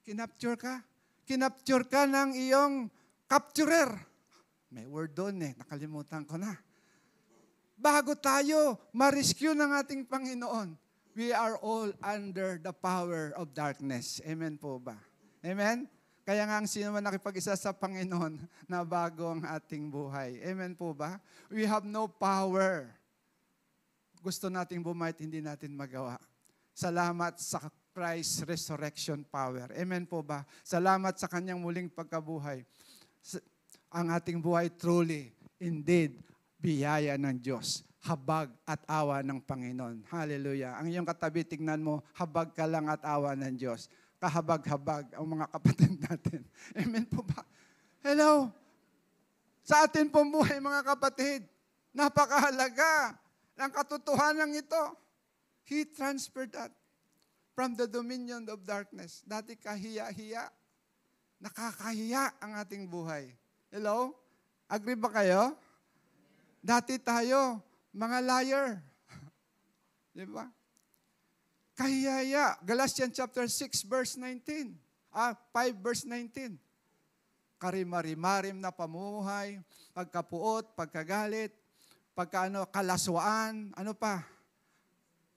Kinapture ka? Kinapture ka ng iyong capturer. May word doon nakalimutan ko na. Bago tayo ma-rescue ng ating Panginoon, we are all under the power of darkness. Amen po ba? Amen? Kaya nga ang sino man nakipag-isa sa Panginoon na bago ang ating buhay. Amen po ba? We have no power. Gusto nating bumait, hindi natin magawa. Salamat sa Christ's resurrection power. Amen po ba? Salamat sa kanyang muling pagkabuhay. Ang ating buhay truly, indeed, biyaya ng Diyos. Habag at awa ng Panginoon. Hallelujah. Ang iyong katabi, tignan mo, habag ka lang at awa ng Diyos. Kahabag-habag ang mga kapatid natin. Amen po ba? Hello? Sa atin pong buhay, mga kapatid, napakahalaga ng katotohanan ito. He transferred that from the dominion of darkness. Dati kahiya-hiya. Nakakahiya ang ating buhay. Hello? Agree ba kayo? Dati tayo, mga liar. Di ba? Kahiya-hiya. Galatians chapter 6 verse 19. 5 verse 19. Karimari-marim na pamumuhay, pagkapuot, pagkagalit, kalaswaan, ano pa?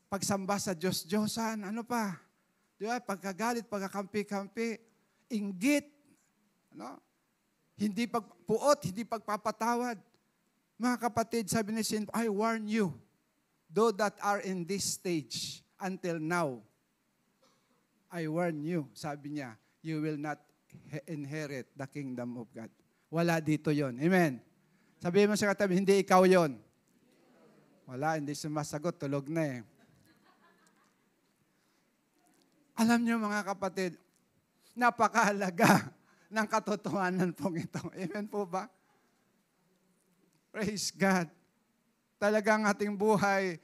Pagsamba sa Diyos-Diyosan, ano pa? Di ba? Pagkagalit, pagkakampi-kampi, inggit, hindi pagpuot, hindi pagpapatawad. Mga kapatid, sabi ni Saint, I warn you, though that are in this stage, until now, I warn you, sabi niya, you will not inherit the kingdom of God. Wala dito yon. Amen. Sabihin mo sa katabi, hindi ikaw yon. Wala, hindi sumasagot, tulog na Alam niyo mga kapatid, napakahalaga ng katotohanan pong ito. Amen po ba? Praise God. Talagang ating buhay,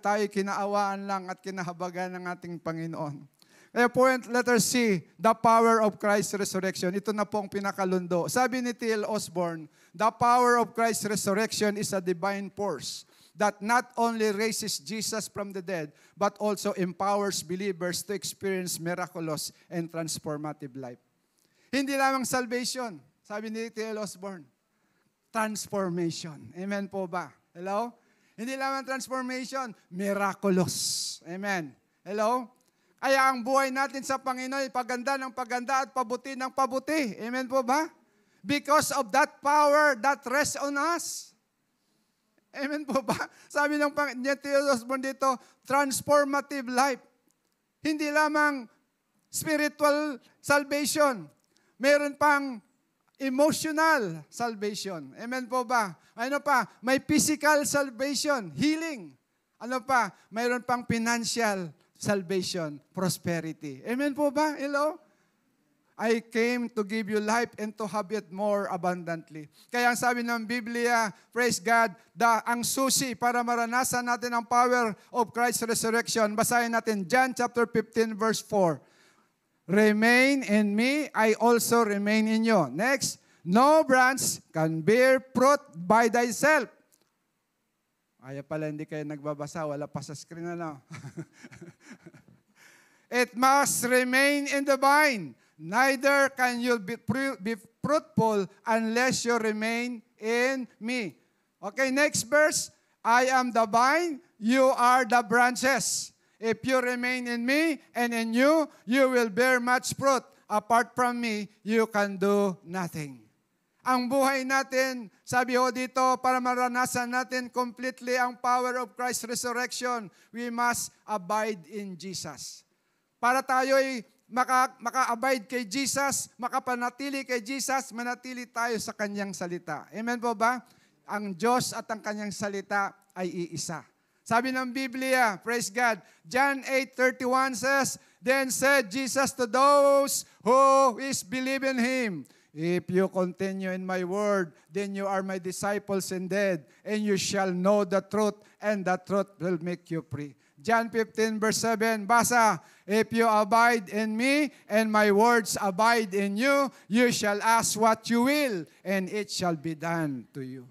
tayo kinaawaan lang at kinahabagan ng ating Panginoon. Kaya point letter C, the power of Christ's resurrection. Ito na pong pinakalundo. Sabi ni T.L. Osborne, the power of Christ's resurrection is a divine force that not only raises Jesus from the dead, but also empowers believers to experience miraculous and transformative life. Hindi lamang salvation, sabi ni T.L. Osborne, transformation. Amen po ba? Hello? Hindi lamang transformation, miraculous. Amen. Hello? Kaya ang buhay natin sa Panginoon, paganda ng paganda at pabuti ng pabuti. Amen po ba? Because of that power that rests on us. Amen po ba? Sabi ng T.L. Osborne dito, transformative life. Hindi lamang spiritual salvation. Meron pang emotional salvation. Amen po ba? Ano pa? May physical salvation, healing. Ano pa? Mayroon pang financial salvation, prosperity. Amen po ba? Hello? I came to give you life and to have it more abundantly. Kaya ang sabi ng Biblia, praise God, ang susi para maranasan natin ang power of Christ's resurrection. Basahin natin John chapter 15 verse 4. Remain in me, I also remain in you. Next, no branch can bear fruit by thyself. Ay pala, hindi kayo nagbabasa, wala pa sa screen na. It must remain in the vine. Neither can you be fruitful unless you remain in me. Okay, next verse. I am the vine, you are the branches. If you remain in me and in you, you will bear much fruit. Apart from me, you can do nothing. Ang buhay natin, sabi ho dito, para maranasan natin completely ang power of Christ's resurrection, we must abide in Jesus. para tayo'y maka-abide kay Jesus, makapanatili kay Jesus, manatili tayo sa kanyang salita. Amen po ba? Ang Diyos at ang kanyang salita ay iisa. Sabi ng Biblia, praise God, John 8:31 says, Then said Jesus to those who believe in Him, If you continue in my word, then you are my disciples indeed, and you shall know the truth, and the truth will make you free. John 15 verse 7, basa, If you abide in me, and my words abide in you, you shall ask what you will, and it shall be done to you.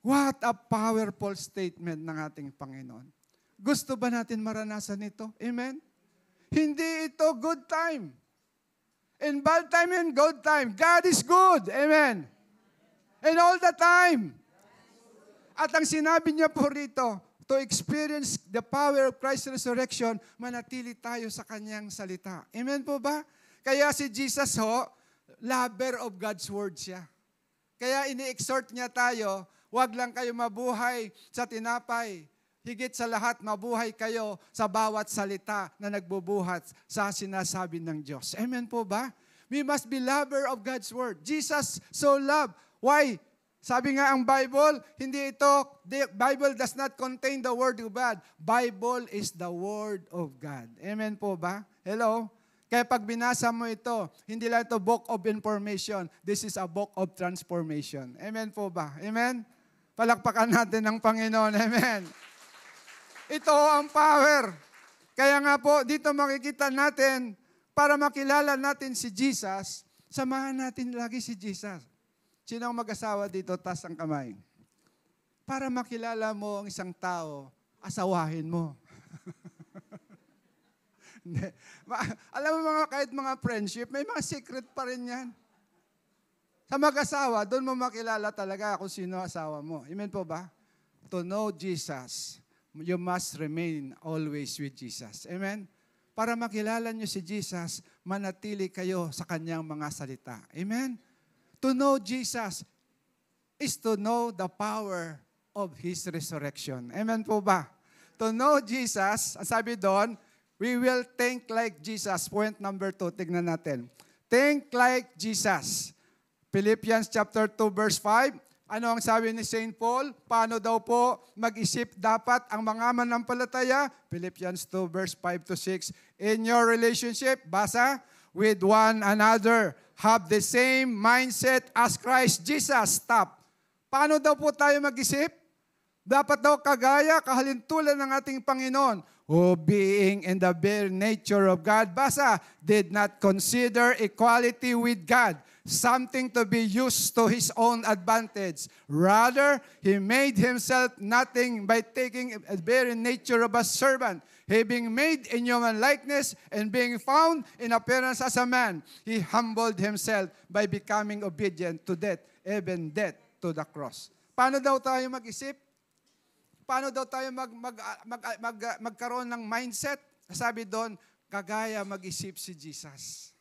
What a powerful statement ng ating Panginoon. Gusto ba natin maranasan ito? Amen? Hindi ito good time. In bad time and good time, God is good. Amen. And all the time. At ang sinabi niya po rito, to experience the power of Christ's resurrection, manatili tayo sa kanyang salita. Amen po ba? Kaya si Jesus lover of God's word siya. Kaya ini-exhort niya tayo, wag lang kayo mabuhay sa tinapay. Higit sa lahat, mabuhay kayo sa bawat salita na nagbubuhat sa sinasabi ng Diyos. Amen po ba? We must be lover of God's word. Jesus so loved. Why? Sabi nga ang Bible, hindi ito, the Bible does not contain the word of God. Bible is the word of God. Amen po ba? Hello? Kaya pag binasa mo ito, hindi lang ito book of information. This is a book of transformation. Amen po ba? Amen? Palakpakan natin ng Panginoon. Amen. Ito ang power. Kaya nga po, dito makikita natin, para makilala natin si Jesus, samahan natin lagi si Jesus. Sino ang mag-asawa dito? Taas ang kamay. Para makilala mo ang isang tao, asawahin mo. Alam mo kahit mga friendship, may mga secret pa rin yan. Sa mag-asawa, doon mo makilala talaga kung sino asawa mo. Amen po ba? To know Jesus, you must remain always with Jesus. Amen? Para makilala nyo si Jesus, manatili kayo sa kanyang mga salita. Amen? To know Jesus is to know the power of His resurrection. Amen po ba? To know Jesus, sabi doon, we will think like Jesus. Point number 2, tignan natin. Think like Jesus. Philippians chapter 2 verse 5. Ano ang sabi ni St. Paul? Paano daw po mag-isip dapat ang mga manampalataya? Philippians 2 verse 5 to 6. In your relationship, basa, with one another, have the same mindset as Christ Jesus. Stop. Paano daw po tayo mag-isip? Dapat daw kagaya, kahalintulan ng ating Panginoon, who being in the very nature of God, basa, did not consider equality with God something to be used to his own advantage. Rather, he made himself nothing by taking the very nature of a servant. He being made in human likeness and being found in appearance as a man, he humbled himself by becoming obedient to death, even death to the cross. Paano daw tayo mag-isip? Paano daw tayo magkaroon ng mindset? Sabi doon, kagaya mag-isip si Jesus.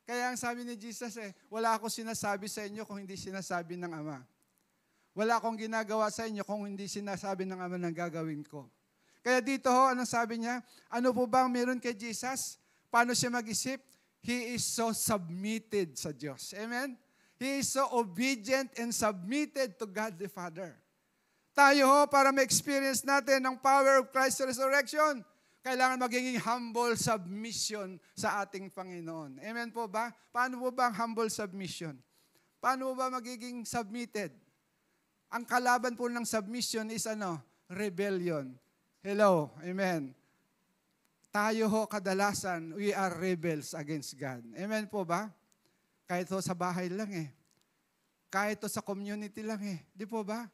Kaya ang sabi ni Jesus wala akong sinasabi sa inyo kung hindi sinasabi ng Ama. Wala akong ginagawa sa inyo kung hindi sinasabi ng Ama ng gagawin ko. Kaya dito anong sabi niya? Ano po ba ang meron kay Jesus? Paano siya mag-isip? He is so submitted sa Diyos. Amen? He is so obedient and submitted to God the Father. Tayo para ma-experience natin ang power of Christ's resurrection, kailangan magiging humble submission sa ating Panginoon. Amen po ba? Paano po ba ang humble submission? Paano po ba magiging submitted? Ang kalaban po ng submission is rebellion. Hello, amen. Tayo kadalasan, we are rebels against God. Amen po ba? Kahit sa bahay lang Kahit sa community lang Di po ba?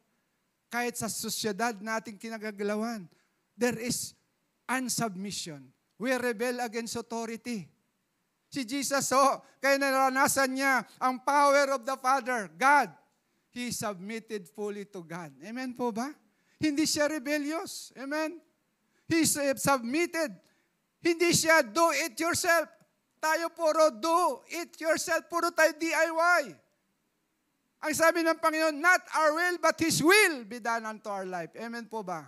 Kahit sa sosyedad nating kinagagalawan, there is unsubmission. We rebel against authority. Si Jesus, kaya naranasan niya ang power of the Father, God. He submitted fully to God. Amen po ba? Hindi siya rebellious. Amen? He submitted. Hindi siya do it yourself. Tayo puro do it yourself. Puro tayo DIY. Ang sabi ng Panginoon, not our will, but His will be done unto our life. Amen po ba?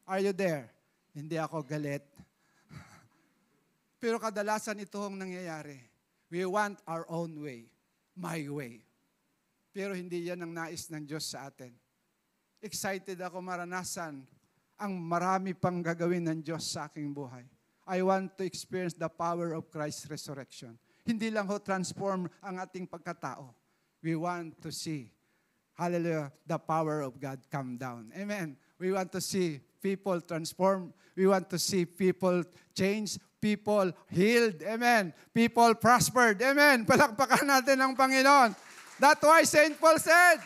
Are you there? Hindi ako galit. Pero kadalasan ito ang nangyayari. We want our own way, my way. Pero hindi yan ang nais ng Diyos sa atin. Excited ako maranasan ang marami pang gagawin ng Diyos sa aking buhay. I want to experience the power of Christ's resurrection. Hindi lang ho transform ang ating pagkatao. We want to see, hallelujah, the power of God come down. Amen. We want to see people transform. We want to see people change, people healed. Amen. People prospered. Amen. Palakpakan natin ang Panginoon. That's why St. Paul said,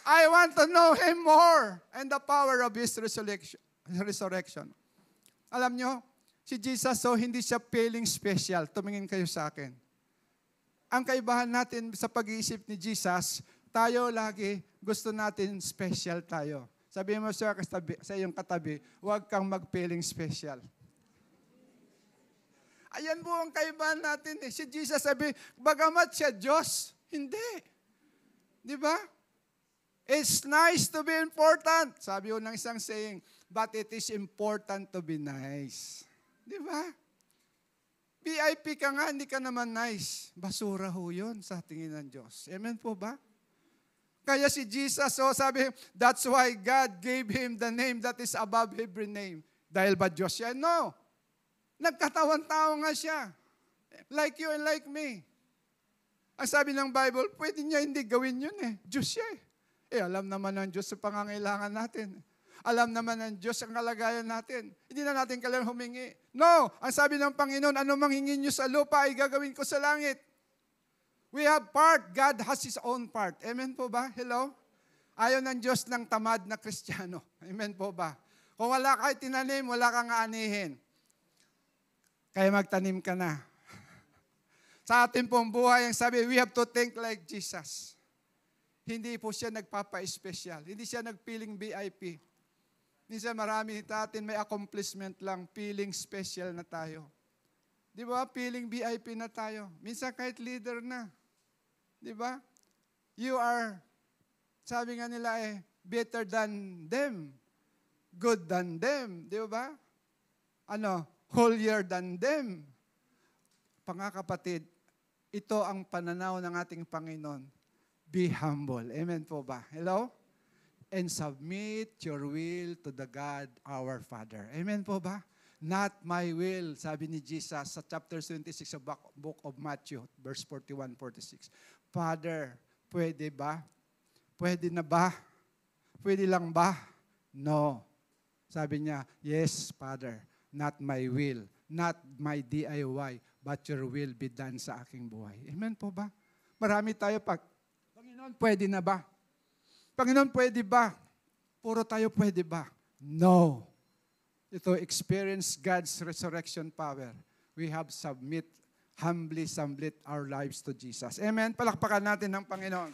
I want to know Him more and the power of His resurrection. Alam nyo, si Jesus, so hindi siya feeling special. Tumingin kayo sa akin. Ang kaibahan natin sa pag-iisip ni Jesus, tayo lagi gusto natin special tayo. Sabihin mo sa iyong katabi, huwag kang mag-feeling special. Ayan po ang kaibahan natin. Si Jesus sabi, bagamat siya Diyos, hindi. Di ba? It's nice to be important. Sabi ko ng isang saying, but it is important to be nice. Di ba? VIP ka nga, hindi ka naman nice. Basura ho yun sa tingin ng Diyos. Amen po ba? Kaya si Jesus, sabi, that's why God gave Him the name that is above every name. Dahil ba Diyos siya? No. Nagkatawan-tao nga siya. Like you and like me. Ang sabi ng Bible, pwede niya hindi gawin yun eh. Diyos siya eh. Alam naman ng Diyos sa pangangailangan natin. Alam naman ng Diyos ang kalagayan natin. Hindi na natin kailangan humingi. No! Ang sabi ng Panginoon, ano mang hingin nyo sa lupa ay gagawin ko sa langit. We have part. God has His own part. Amen po ba? Hello? Ayaw ng Diyos ng tamad na Kristiyano. Amen po ba? Kung wala ka tinanim, wala kang aanihin. Kaya magtanim ka na. Sa ating pong buhay, ang sabi, we have to think like Jesus. Hindi po siya nagpapa-espesyal. Hindi siya nagpiling VIP. Minsan marami natin may accomplishment lang, feeling special na tayo. Di ba? Feeling VIP na tayo. Minsan kahit leader na. Di ba? You are, sabi nga nila better than them. Good than them. Di ba? Holier than them. Kapatid, ito ang pananaw ng ating Panginoon. Be humble. Amen po ba? Hello? And submit your will to the God, our Father. Amen po ba? Not my will, sabi ni Jesus sa chapter 26 of book of Matthew, verse 41-46. Father, pwede ba? Pwede na ba? Pwede lang ba? No. Sabi niya, yes, Father, not my will, not my DIY, but your will be done sa aking buhay. Amen po ba? Marami tayo Panginoon, pwede na ba? Panginoon, pwede ba? Puro tayo pwede ba? No. Ito, experience God's resurrection power. We have humbly submit our lives to Jesus. Amen? Palakpakan natin ng Panginoon.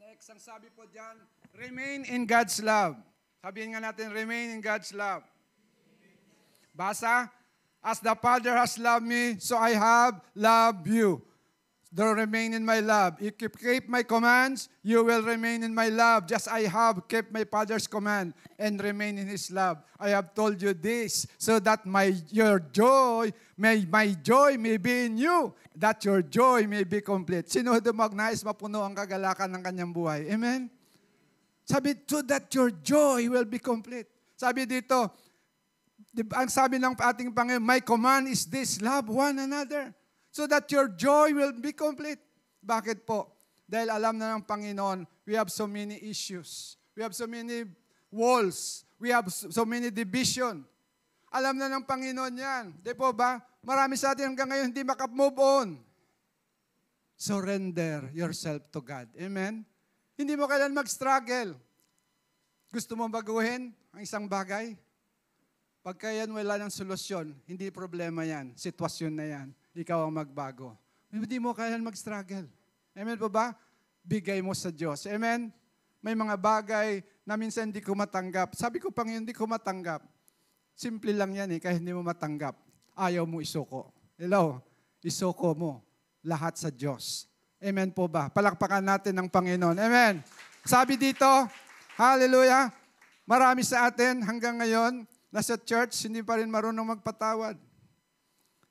Next, ang sabi po dyan, remain in God's love. Sabihin nga natin, remain in God's love. Basa, as the Father has loved me, so I have loved you. Don't remain in my love. If you keep my commands, you will remain in my love, just I have kept my Father's command and remain in His love. I have told you this, so that my joy may be in you, that your joy may be complete. Sino dumagnais mapuno ang kagalakan ng kanyang buhay? Amen? Sabi, so that your joy will be complete. Sabi dito, ang sabi ng ating Panginoon, my command is this, love one another, so that your joy will be complete. Bakit po? Dahil alam na ng Panginoon, we have so many issues. We have so many walls. We have so many division. Alam na ng Panginoon yan. Di po ba? Marami sa atin hanggang ngayon hindi maka-move on. Surrender yourself to God. Amen? Hindi mo kailan mag-struggle. Gusto mo baguhin ang isang bagay? Pagka yan wala ng solusyon, hindi problema yan. Sitwasyon na yan. Ikaw ang magbago. Hindi mo kailan mag-struggle. Amen po ba? Bigay mo sa Diyos. Amen? May mga bagay na minsan hindi ko matanggap. Sabi ko, Panginoon, hindi ko matanggap. Simple lang yan kahit hindi mo matanggap. Ayaw mo isuko. Hello? Isuko mo. Lahat sa Diyos. Amen po ba? Palakpakan natin ng Panginoon. Amen. Sabi dito, hallelujah, Marami sa atin hanggang ngayon, nasa church, hindi pa rin marunong magpatawad.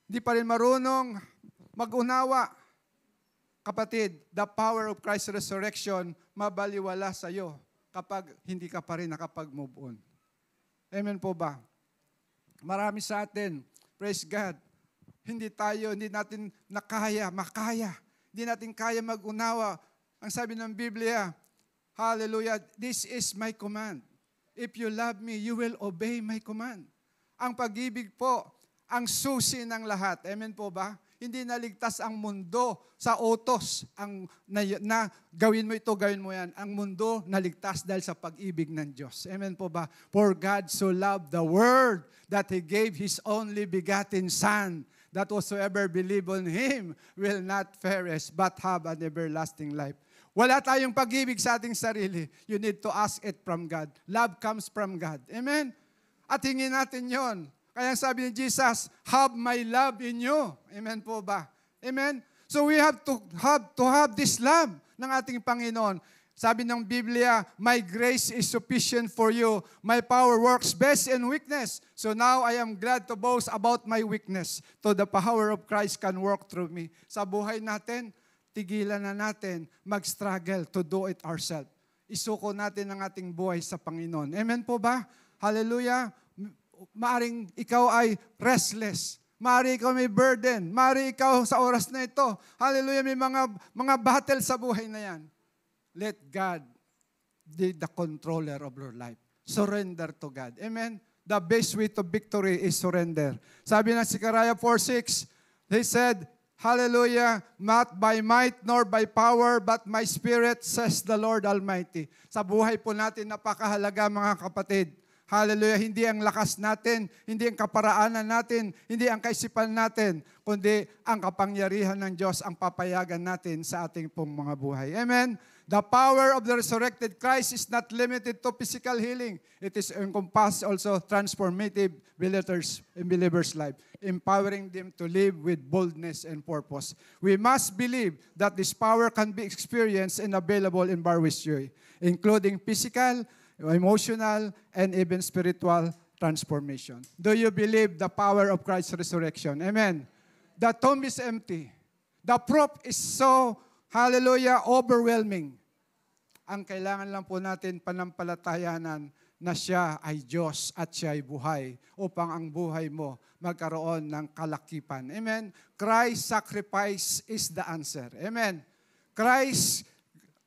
Hindi pa rin marunong mag-unawa. Kapatid, the power of Christ's resurrection mabaliwala sa iyo kapag hindi ka pa rin nakapag-move on. Amen po ba? Marami sa atin, praise God, hindi natin makaya. Hindi natin kaya mag-unawa. Ang sabi ng Biblia, hallelujah, this is my command. If you love me, you will obey my command. Ang pag-ibig po, ang susi ng lahat. Amen po ba? Hindi naligtas ang mundo sa utos na gawin mo ito, gawin mo yan. Ang mundo naligtas dahil sa pag-ibig ng Diyos. Amen po ba? For God so loved the world that He gave His only begotten Son, that whosoever believe on Him will not perish but have an everlasting life. Wala tayong pag-ibig sa ating sarili. You need to ask it from God. Love comes from God. Amen? At hingin natin yon. Kaya sabi ni Jesus, have my love in you. Amen po ba? Amen? So we have to have this love ng ating Panginoon. Sabi ng Biblia, my grace is sufficient for you. My power works best in weakness. So now I am glad to boast about my weakness. So the power of Christ can work through me. Sa buhay natin, tigilan na natin mag-struggle to do it ourselves. Isuko natin ang ating buhay sa Panginoon. Amen po ba? Hallelujah. Maaring ikaw ay restless. Maaring ikaw may burden. Maaring ikaw sa oras na ito. Hallelujah, may mga battle sa buhay na yan. Let God be the controller of your life. Surrender to God. Amen? The best way to victory is surrender. Sabi ng Zechariah 4:6, he said, hallelujah, not by might nor by power, but my spirit, says the Lord Almighty. Sa buhay po natin, napakahalaga mga kapatid. Hallelujah, hindi ang lakas natin, hindi ang kaparaanan natin, hindi ang kaisipan natin, kundi ang kapangyarihan ng Diyos ang papayagan natin sa ating pong mga buhay. Amen? The power of the resurrected Christ is not limited to physical healing. It is encompassed also transformative believers' life, empowering them to live with boldness and purpose. We must believe that this power can be experienced and available in Barwis Joy, including physical, emotional, and even spiritual transformation. Do you believe the power of Christ's resurrection? Amen. The tomb is empty. The proof is so, hallelujah, overwhelming. Ang kailangan lang po natin panampalatayanan na siya ay Diyos at siya ay buhay upang ang buhay mo magkaroon ng kalakipan. Amen. Christ's sacrifice is the answer. Amen. Christ's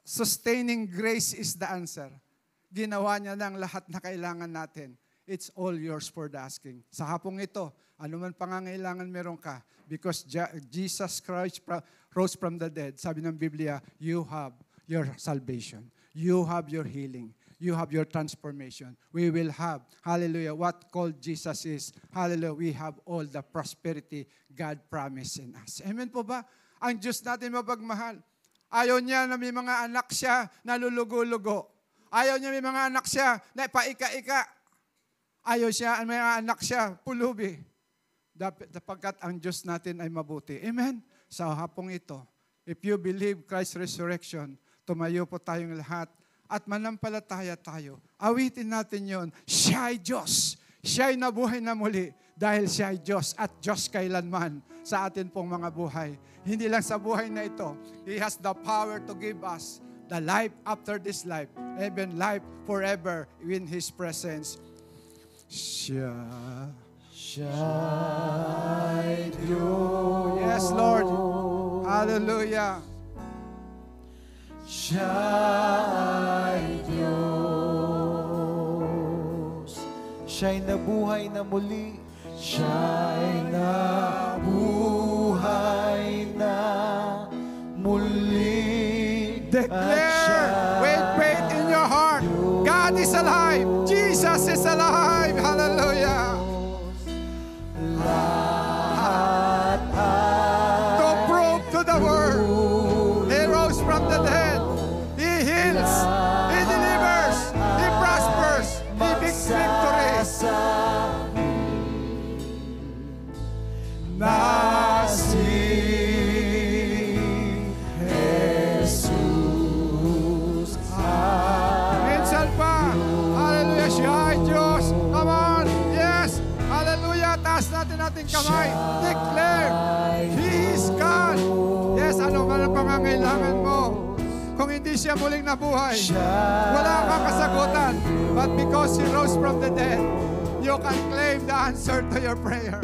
sustaining grace is the answer. Ginawa niya ng lahat na kailangan natin. It's all yours for the asking. Sa hapong ito, anuman pangangailangan meron ka, because Jesus Christ rose from the dead, sabi ng Biblia, you have your salvation. You have your healing. You have your transformation. We will have, hallelujah, what called Jesus is, hallelujah, we have all the prosperity God promised in us. Amen po ba? Ang Diyos natin mapagmahal. Ayaw niya na may mga anak siya na lulugo-lugo. Ayaw niya may mga anak siya na paika-ika. Ayaw siya, may mga anak siya, pulubi. Sapagkat ang Diyos natin ay mabuti. Amen? Sa hapong ito, if you believe Christ's resurrection, tumayo po tayong lahat at manampalataya tayo. Awitin natin yon. Siya ay Diyos. Siya ay nabuhay na muli dahil siya ay Diyos at Diyos kailanman sa atin pong mga buhay. Hindi lang sa buhay na ito. He has the power to give us the life after this life, even life forever in His presence. Siya ay Diyos. Yes, Lord. Hallelujah. Siya ay Diyos. Siya'y nabuhay na muli. Siya'y nabuhay na muli. Declare with faith in your heart, God is alive. Jesus is alive. Hallelujah. To prove to the world, He rose from the dead. He heals. He delivers. He prospers. He makes victories. pangangailangan mo. Kung hindi siya muling nabuhay, wala kang kasagutan. But because He rose from the dead, you can claim the answer to your prayer.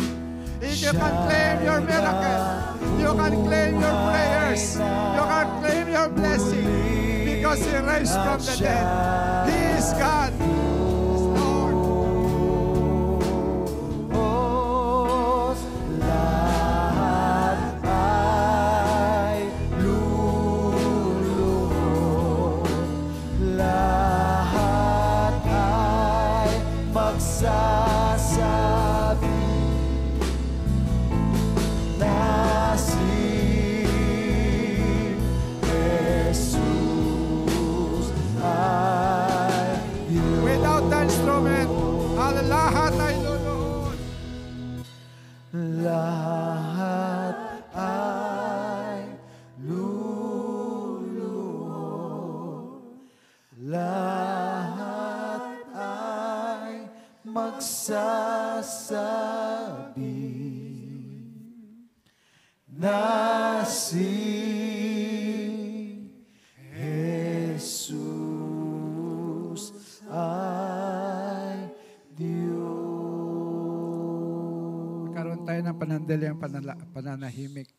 You can claim your miracle. You can claim your prayers. You can claim your blessing. Because He raised from the dead. He is God. He is Lord. Lahat ay luluhod. Lahat ay magsasabi na si Jesus ay Diyos. Without the instrument, lahat ay luluhod. Lahat ay luluhod. Lahat ay magsasabi na si Jesus ay Diyos. Magkaroon tayo ng panandaling pananahimik.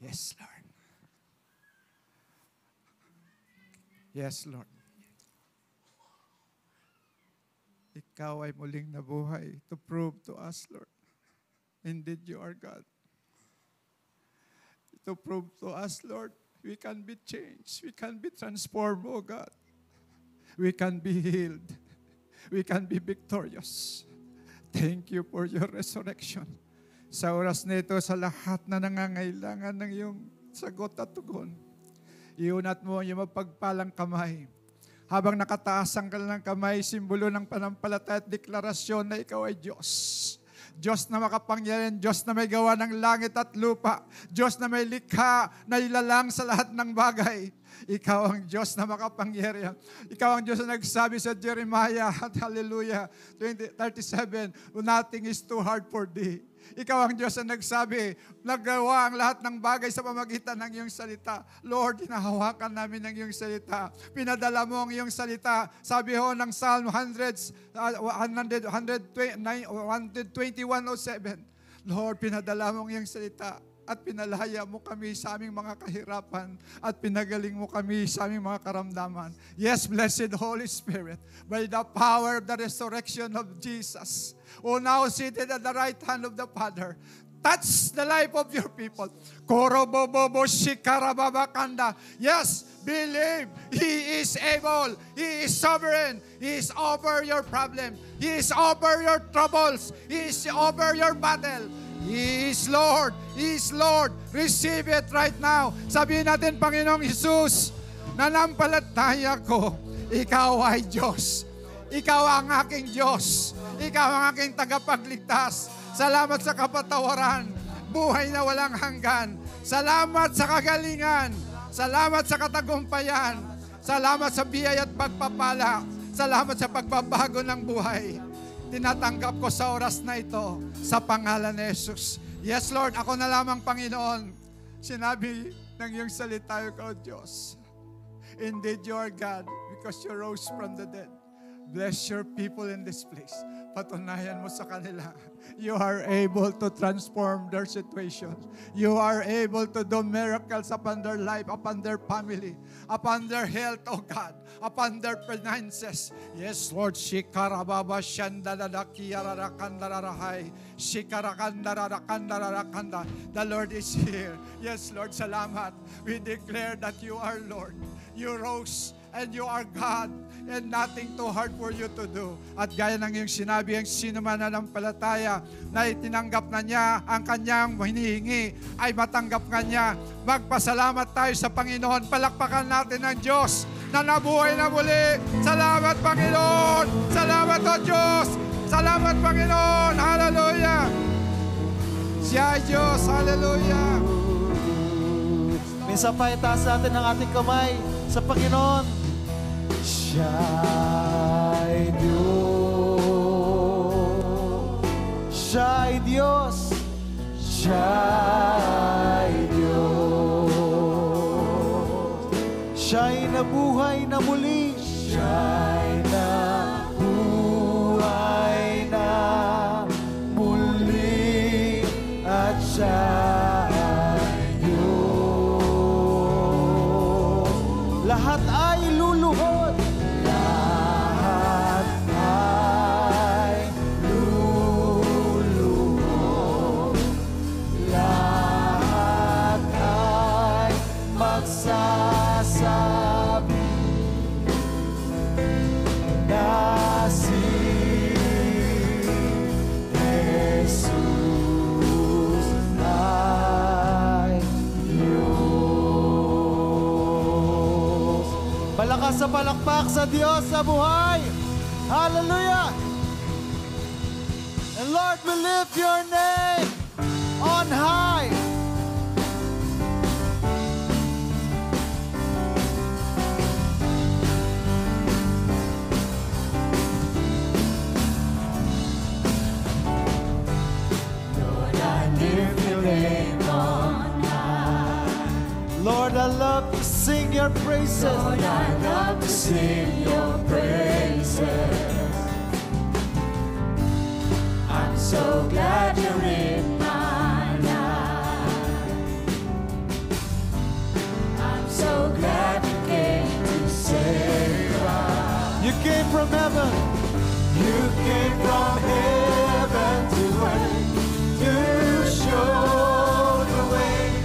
Yes, Lord. Yes, Lord. Ikaw ay muling nabuhay to prove to us, Lord. Indeed, you are God. To prove to us, Lord, we can be changed. We can be transformed, oh God. We can be healed. We can be victorious. Thank you for your resurrection. Sa oras na ito, sa lahat na nangangailangan ng iyong sagot at tugon, iunat mo ang iyong mapagpalang kamay. Habang nakataas ang kanilang kamay, simbolo ng panampalataya at deklarasyon na ikaw ay Diyos. Diyos na makapangyarihan, Diyos na may gawa ng langit at lupa, Diyos na may likha na ilalang sa lahat ng bagay. Ikaw ang Diyos na makapangyarihan. Ikaw ang Diyos na nagsabi sa Jeremiah, hallelujah, 20:37, nothing is too hard for thee. Ikaw ang Diyos na nagsabi, nagawa ang lahat ng bagay sa pamagitan ng iyong salita. Lord, hinahawakan namin ang iyong salita. Pinadala mo ang iyong salita. Sabi ho ng Psalm 121:07, Lord, pinadala mo ang iyong salita at pinalaya mo kami sa aming mga kahirapan at pinagaling mo kami sa aming mga karamdaman. Yes, blessed Holy Spirit, by the power of the resurrection of Jesus, who now seated at the right hand of the Father, touch the life of your people. Korobobobo shikarababakanda. Yes, believe. He is able. He is sovereign. He is over your problem. He is over your troubles. He is over your battle. He is Lord. He is Lord. Receive it right now. Sabihin natin, Panginoong Jesus, nanampalataya ko, Ikaw ay Diyos. Ikaw ang aking Diyos. Ikaw ang aking tagapagligtas. Salamat sa kapatawaran. Buhay na walang hanggan. Salamat sa kagalingan. Salamat sa katagumpayan. Salamat sa biyaya at pagpapala. Salamat sa pagbabago ng buhay. Tinatanggap ko sa oras na ito sa pangalan ni Jesus. Yes, Lord, ako na lamang, Panginoon. Sinabi ng iyong salita, ikaw, Diyos. Indeed, you are God because you rose from the dead. Bless your people in this place. Patunayan mo sa kanila, you are able to transform their situation. You are able to do miracles upon their life, upon their family, upon their health, oh God, upon their finances. Yes, Lord. Shikarababa shandadadakiyararakandararahay. Shikarakandararakandarakanda. The Lord is here. Yes, Lord, salamat. We declare that you are Lord. You rose and you are God, and nothing too hard for you to do. At gaya ng iyong sinabi, ang sino man nananampalataya na itinanggap na niya ang kanyang hinihingi, ay matanggap nga niya. Magpasalamat tayo sa Panginoon. Palakpakan natin ang Diyos na nabuhay na muli. Salamat, Panginoon! Salamat, O Diyos! Salamat, Panginoon! Hallelujah! Siya ay Diyos! Hallelujah! Minsan pa itaas natin ang ating kamay sa Panginoon. Siya'y Diyos, Siya'y Diyos, Siya'y Diyos. Siya'y nabuhay na muli. Siya'y nabuhay na muli at siya ay Diyos. Lahat ay luluhod. Lahat ay luluhod. Lahat ay magsasabi na si Jesus ay Diyos. Malakas sa palakpak sa Diyos sa buhay. Hallelujah! And Lord, we lift your name on high. Lord, I love to sing your praises. Lord, I love to sing your praises. I'm so glad you're in my life. I'm so glad you came to save us. You came from heaven. You came from heaven to earth to show the way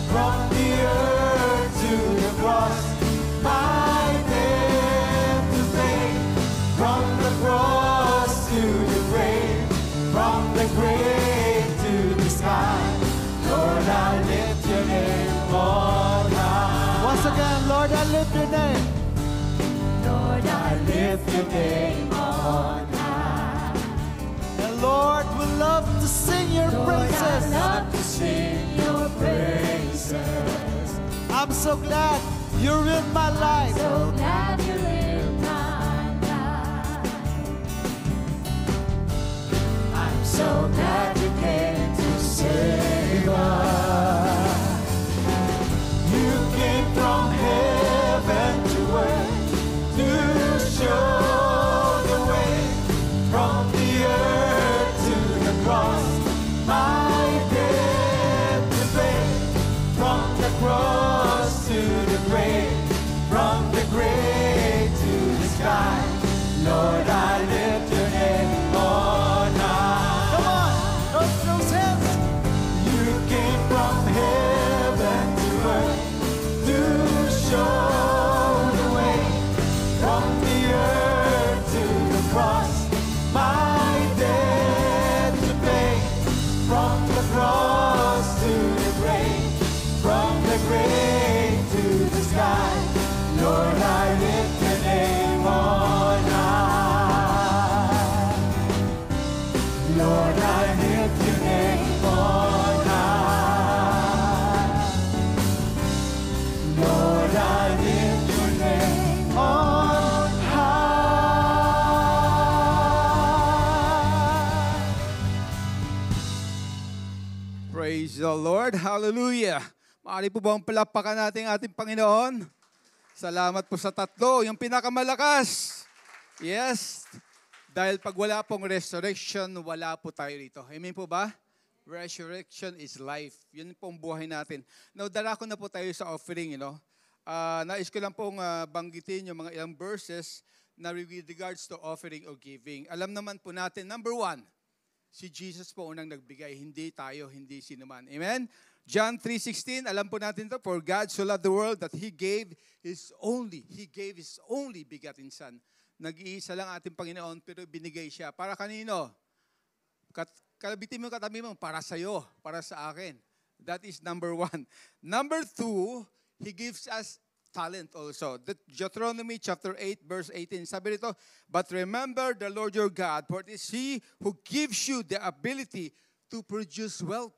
from the earth to the cross. My debt to pay, from the cross to the grave, from the grave to the sky. Lord, I lift your name on high. Once again, Lord, I lift your name. Lord, I lift your name on high. And Lord, we love to sing your Lord, praises. I love to sing your praises. I'm so glad you're in my life. So glad you're in my life. I'm so glad you came to save us. You came from heaven to earth to show the way from the earth to the cross. My debt to pay, from the cross to the grave, from the grave to the sky. Lord, I lift your name on high. Come on, those hands. You came from heaven to earth to show the way from the earth to the cross. My debt to pay, from the cross to the grave, from the grave to the sky. Lord, I lift your name on high. Lord, I lift your name on high. Lord, I lift your name on high. Praise the Lord. Hallelujah. Maaari po bang palapakan natin ang ating Panginoon? Salamat po sa tatlo, yung pinakamalakas. Yes. Dahil pag wala pong resurrection, wala po tayo rito. Amen po ba? Resurrection is life. Yun po ang buhay natin. Now, darako na po tayo sa offering, nais ko lang pong banggitin yung mga ilang verses na with regards to offering or giving. Alam naman po natin, number 1, si Jesus po unang nagbigay, hindi tayo, hindi sinuman. Amen? John 3:16, alam po natin to, for God so loved the world that He gave His only begotten Son. Nag-iisa lang ating Panginoon, pero binigay siya. Para kanino? Kalabitin mo katabi mo, para sa'yo, para sa akin. That is number 1. Number 2, He gives us talent also. Deuteronomy chapter 8, verse 18. Sabi nito, but remember the Lord your God, for it is He who gives you the ability to produce wealth.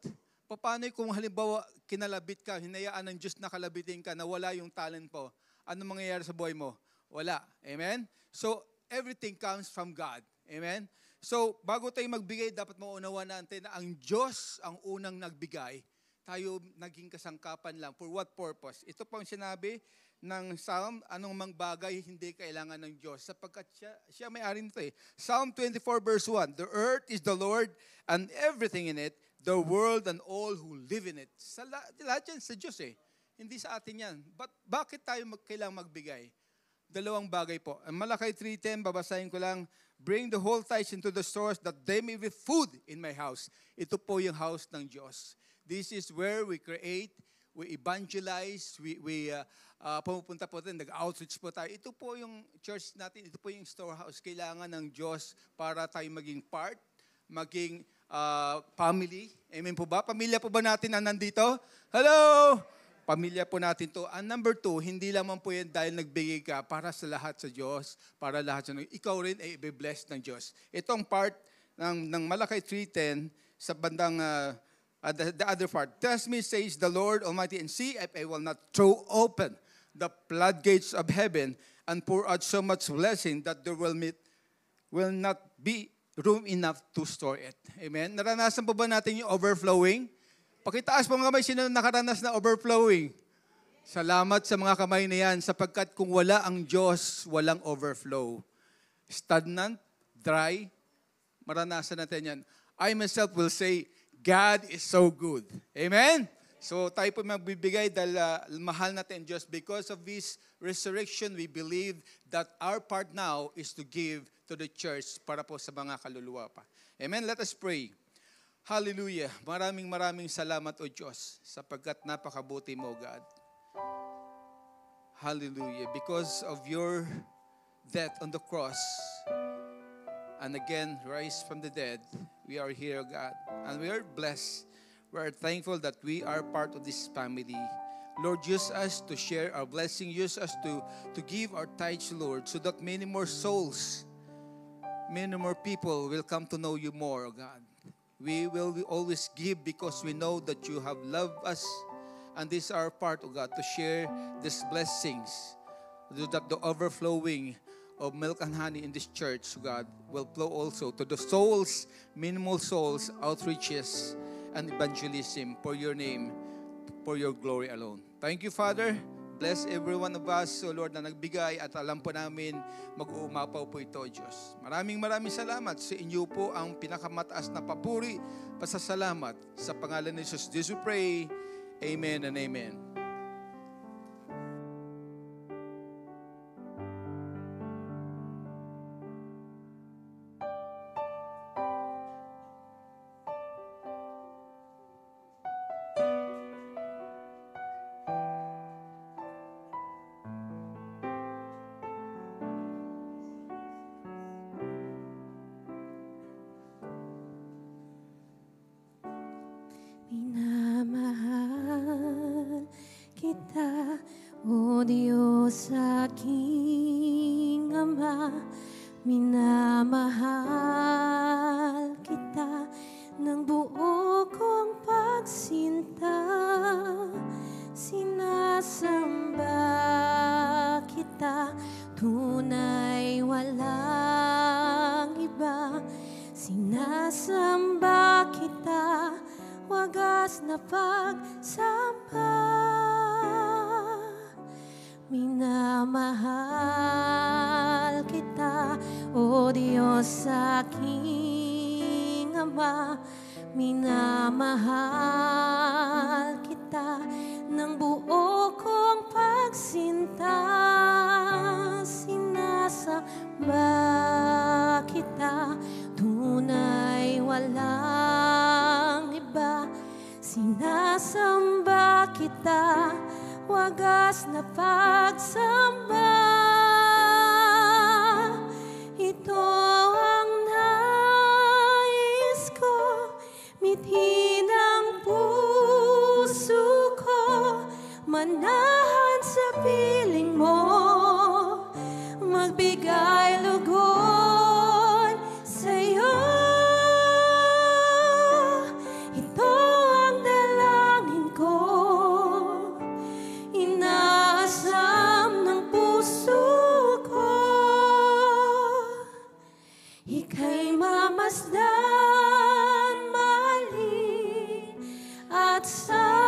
Paano kung halimbawa kinalabit ka, hinayaan ng Diyos na kalabitin ka, na wala yung talent mo, ano mangyayari sa buhay mo? Wala. Amen? So, everything comes from God. Amen? So, bago tayo magbigay, dapat maunawa natin na ang Diyos ang unang nagbigay. tayo naging kasangkapan lang. For what purpose? Ito pang sinabi ng Psalm, anong mang bagay hindi kailangan ng Diyos. Sapagkat siya may-ari nito eh. Psalm 24 verse 1, the earth is the Lord and everything in it, the world and all who live in it. Lahat yan sa Diyos eh. Hindi sa atin yan. But bakit tayo kailangang magbigay? Dalawang bagay po. Malakay 3:10, babasahin ko lang, bring the whole tithes into the stores that they may be food in my house. Ito po yung house ng Diyos. This is where we create, we evangelize, we pumupunta po tayo, nag-outreach po tayo. Ito po yung church natin, ito po yung storehouse. Kailangan ng Diyos para tayo maging part, maging family. Amen po ba? Pamilya po ba natin na nandito? Hello! Pamilya po natin to. And number 2, hindi lamang po yan dahil nagbigay ka para sa lahat sa Diyos, para lahat sa ikaw rin ay i-bless ng Diyos. Itong part ng Malakay 3:10 sa bandang the other part. Test me, says the Lord Almighty, and see if I will not throw open the floodgates of heaven and pour out so much blessing that there will not be room enough to store it. Amen? Naranasan po ba natin yung overflowing? Pakitaas po mga kamay, sino nakaranas na overflowing? Salamat sa mga kamay na yan, sapagkat kung wala ang Diyos, walang overflow. Stagnant, dry, maranasan natin yan. I myself will say, God is so good. Amen? So tayo po magbibigay dahil mahal natin Diyos. Because of His resurrection, we believe that our part now is to give to the church para po sa mga kaluluwa pa. Amen? Let us pray. Hallelujah. Maraming salamat o Diyos sapagkat napakabuti mo, God. Hallelujah. Because of your death on the cross and again rise from the dead, we are here, God. And we are blessed. We are thankful that we are part of this family. Lord, use us to share our blessing. Use us to give our tithes, Lord, so that many more souls, many more people will come to know you more, God. We will always give because we know that you have loved us. And this is our part, O God, to share these blessings. So that the overflowing of milk and honey in this church, God, will flow also to the souls, minimal souls, outreaches, and evangelism for your name, for your glory alone. Thank you, Father. Bless every one of us, O Lord, na nagbigay at alam po namin mag-uumapaw po ito, Diyos. Maraming salamat sa inyo po ang pinakamataas na papuri, pasasalamat sa pangalan ni Jesus. This we pray. Amen and amen. Minamahal kita, O Diyos aking Ama. Minamahal kita ng buo kong pagsinta. Sinasamba kita, tunay walang iba. Sinasamba kita, wagas na pagsamba. Minamahal kita, O Diyos aking Ama. Minamahal kita ng buo kong pagsinta. Sinasamba kita, tunay walang iba. Sinasamba kita, wagas na pagsamba. Ito ang nais ko, mithin ang puso ko, manahan sa piling mo, magbigay lugod sa'yo. Ito ang dalangin ko, inaasam ng puso ko. Ika'y mamasdan, mahalin at sa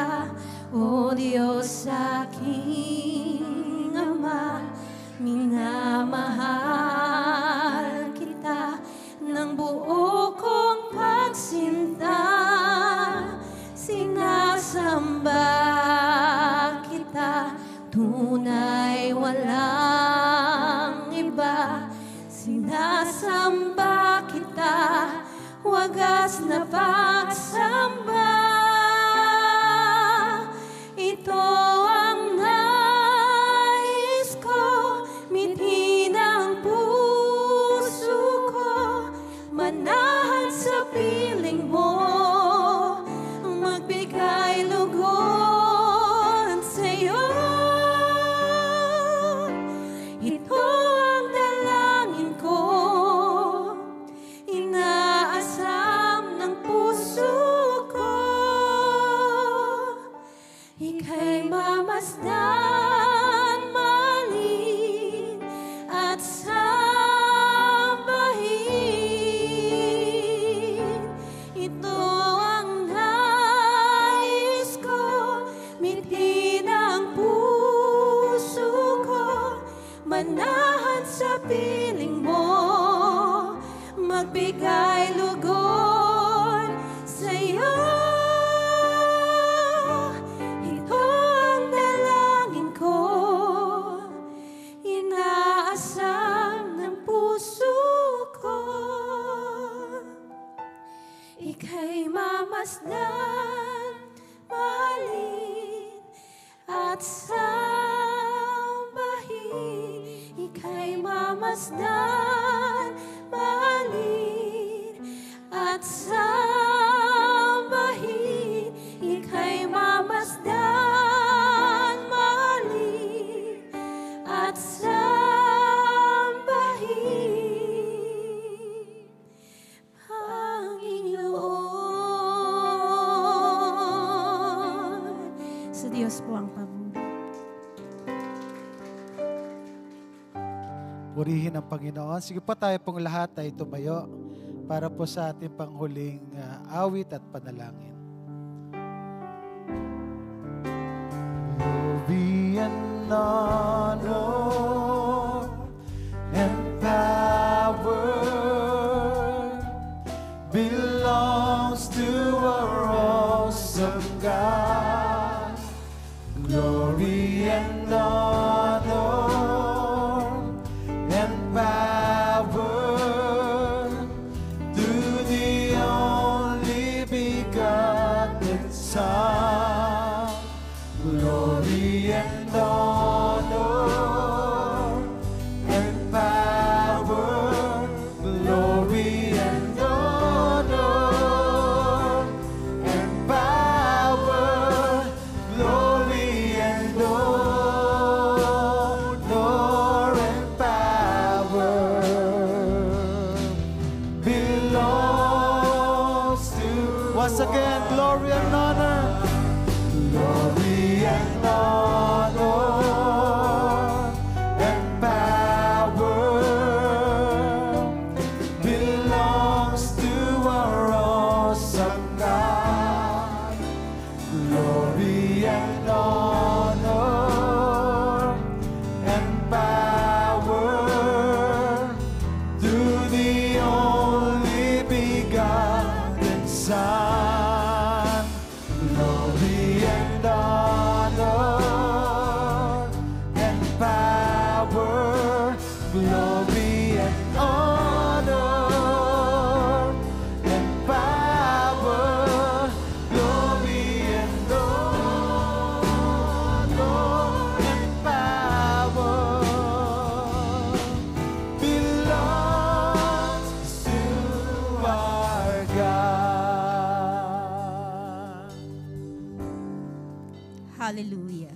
kita, O Diyos aking Ama. Minamahal kita ng buo kong pagsinta. Sinasamba kita, tunay walang iba. Sinasamba kita, wagas na pagsamba. Ito ang nais ko, mithin ang puso ko, manahan sa piling mo, magbigay lugod sa'yo. Ito ang dalangin ko, inaasam ng puso ko. Ika'y mamasdan, mahalin at sambahin. Ito ang nais ko, mithin ang puso ko, manahan sa piling mo, magbigay lugod sa'yo. Ito ang dalangin ko, inaasam ng puso ko. Ika'y mamasdan, mahalin at sambahin. Ika'y mamasdan, mahalin at sambahin. Ika'y mamasdan, mahalin at sambahin. Panginoon, sa Diyos po ang pabor. Purihin ang Panginoon. Sige po, tayo pong lahat ay tumayo para po sa ating panghuling awit at panalangin. Glory and honor and power belongs to our awesome God. Glory and honor and power to the only begotten Son. Glory and honor and power. Glory and honor and power. Glory and honor and power belongs to. Once again, glory and honor. Glory and honor and power belongs to our awesome God. Glory and honor and power to the only begotten Son. Glory and honor and power. Glory and honor and power. Glory and honor and power belongs to our God. Hallelujah.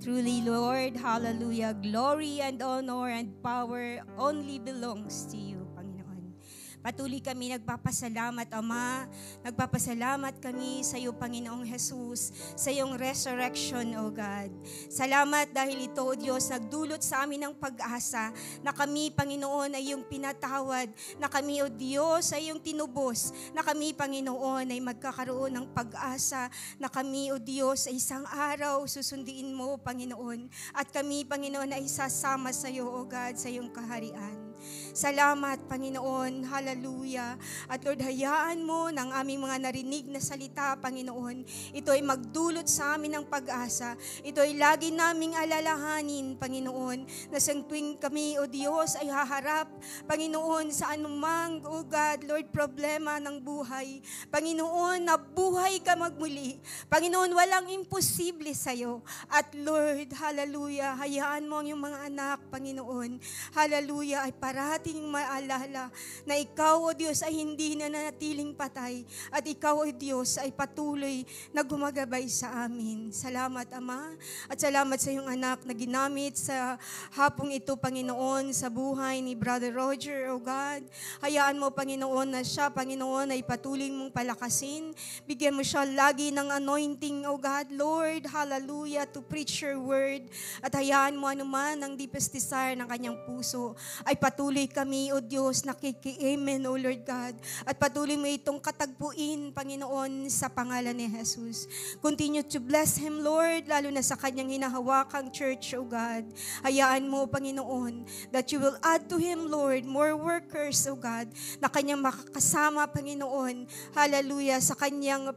Truly, Lord, hallelujah. Glory and honor and power only belongs to you, Panginoon. Patuloy kami nagpapasalamat, Ama. Nagpapasalamat kami sa iyo, Panginoong Jesus, sa iyong resurrection, O God. Salamat dahil ito, O Diyos, nagdulot sa amin ng pag-asa na kami, Panginoon, ay iyong pinatawad, na kami, O Diyos, ay iyong tinubos, na kami, Panginoon, ay magkakaroon ng pag-asa, na kami, O Diyos, ay isang araw susundiin mo, Panginoon, at kami, Panginoon, ay sasama sa iyo, O God, sa iyong kaharian. Salamat, Panginoon. Hallelujah. At Lord, hayaan mo ng aming mga narinig na salita, Panginoon. Ito ay magdulot sa amin ng pag-asa. Ito ay lagi naming alalahanin, Panginoon, na sa tuwing kami, O Diyos, ay haharap, Panginoon, sa anumang, O God, Lord, problema ng buhay. Panginoon, nabuhay ka magmuli. Panginoon, walang imposible sa iyo. At Lord, hallelujah, hayaan mo ang iyong mga anak, Panginoon. Hallelujah, ay parating maalala na ikaw, O Diyos, ay hindi na nanatiling patay at ikaw, O Diyos, ay patuloy na gumagabay sa amin. Salamat, Ama, at salamat sa iyong anak na ginamit sa hapong ito, Panginoon, sa buhay ni Brother Roger, O God. Hayaan mo, Panginoon, na siya, Panginoon, ay patuloy mong palakasin. Bigyan mo siya lagi ng anointing, O God, Lord, hallelujah, to preach your word. At hayaan mo anuman ang deepest desire ng kanyang puso ay patuloy kami, O Diyos, nakiki-amen, O Lord God. At patuloy mo itong katagpuin, Panginoon, sa pangalan ni Jesus. Continue to bless him, Lord, lalo na sa kanyang hinahawakang church, O God. Hayaan mo, Panginoon, that you will add to him, Lord, more workers, O God, na kanyang makakasama, Panginoon. Hallelujah, sa kanyang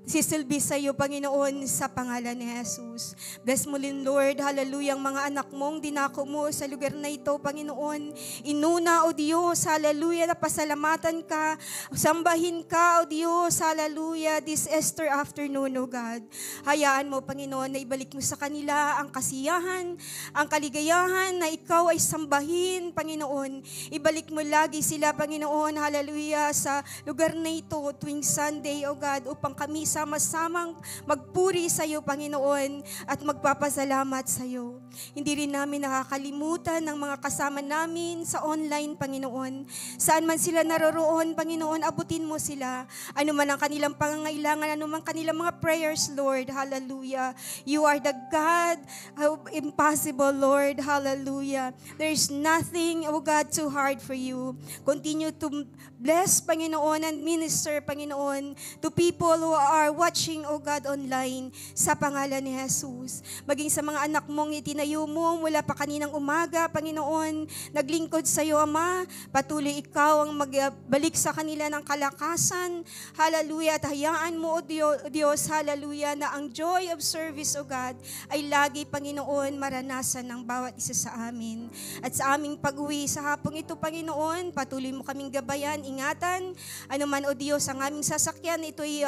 sisilbi sa iyo, Panginoon, sa pangalan ni Jesus. Bless mo din, Lord, hallelujah, ang mga anak mong dinako mo sa lugar na ito, Panginoon. Inuna, O Diyos, hallelujah, na pasalamatan ka, sambahin ka, O Diyos, hallelujah, this Easter afternoon, O God. Hayaan mo, Panginoon, na ibalik mo sa kanila ang kasiyahan, ang kaligayahan, na ikaw ay sambahin, Panginoon. Ibalik mo lagi sila, Panginoon, hallelujah, sa lugar na ito tuwing Sunday, O God, upang kami sama-samang magpuri sa iyo, Panginoon, at magpapasalamat sa iyo. Hindi rin namin nakakalimutan ng mga kasama namin sa online, Panginoon. Saan man sila naroroon, Panginoon, abutin mo sila. Ano man ang kanilang pangangailangan, ano man kanilang mga prayers, Lord, hallelujah. You are the God of impossible, Lord, hallelujah. There is nothing, O God, too hard for you. Continue to bless, Panginoon, and minister, Panginoon, to people who are watching, O God, online, sa pangalan ni Jesus. Maging sa mga anak mong itinayo mo mula pa kaninang umaga, Panginoon, naglingkod sa iyo, Ama. Patuloy ikaw ang magbalik sa kanila ng kalakasan. Hallelujah. At hayaan mo, O Diyos, hallelujah, na ang joy of service, O God, ay lagi, Panginoon, maranasan ng bawat isa sa amin. At sa aming pag-uwi sa hapong ito, Panginoon, patuloy mo kaming gabayan, ingatan. Ano man, O Diyos, ang aming sasakyan, ito'y,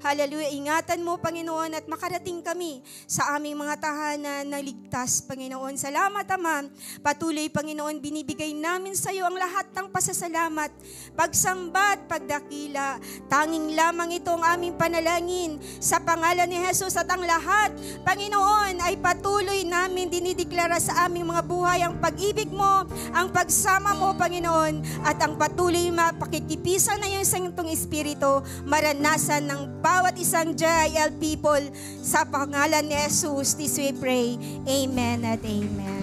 hallelujah, ingatan mo, Panginoon, at makarating kami sa aming mga tahanan na ligtas, Panginoon. Salamat, Ama. Patuloy, Panginoon, binibigay namin sa iyo ang lahat ng pasasalamat, pagsamba at pagdakila. Tanging lamang ito ang aming panalangin sa pangalan ni Jesus, at ang lahat, Panginoon, ay patuloy namin dinideklara sa aming mga buhay ang pag-ibig mo, ang pagsama mo, Panginoon, at ang patuloy mapakikipisan na iyong Santong Espiritu, maranasan ng bawat isang JIL people sa pangalan ni Jesus. This we pray. Amen at amen.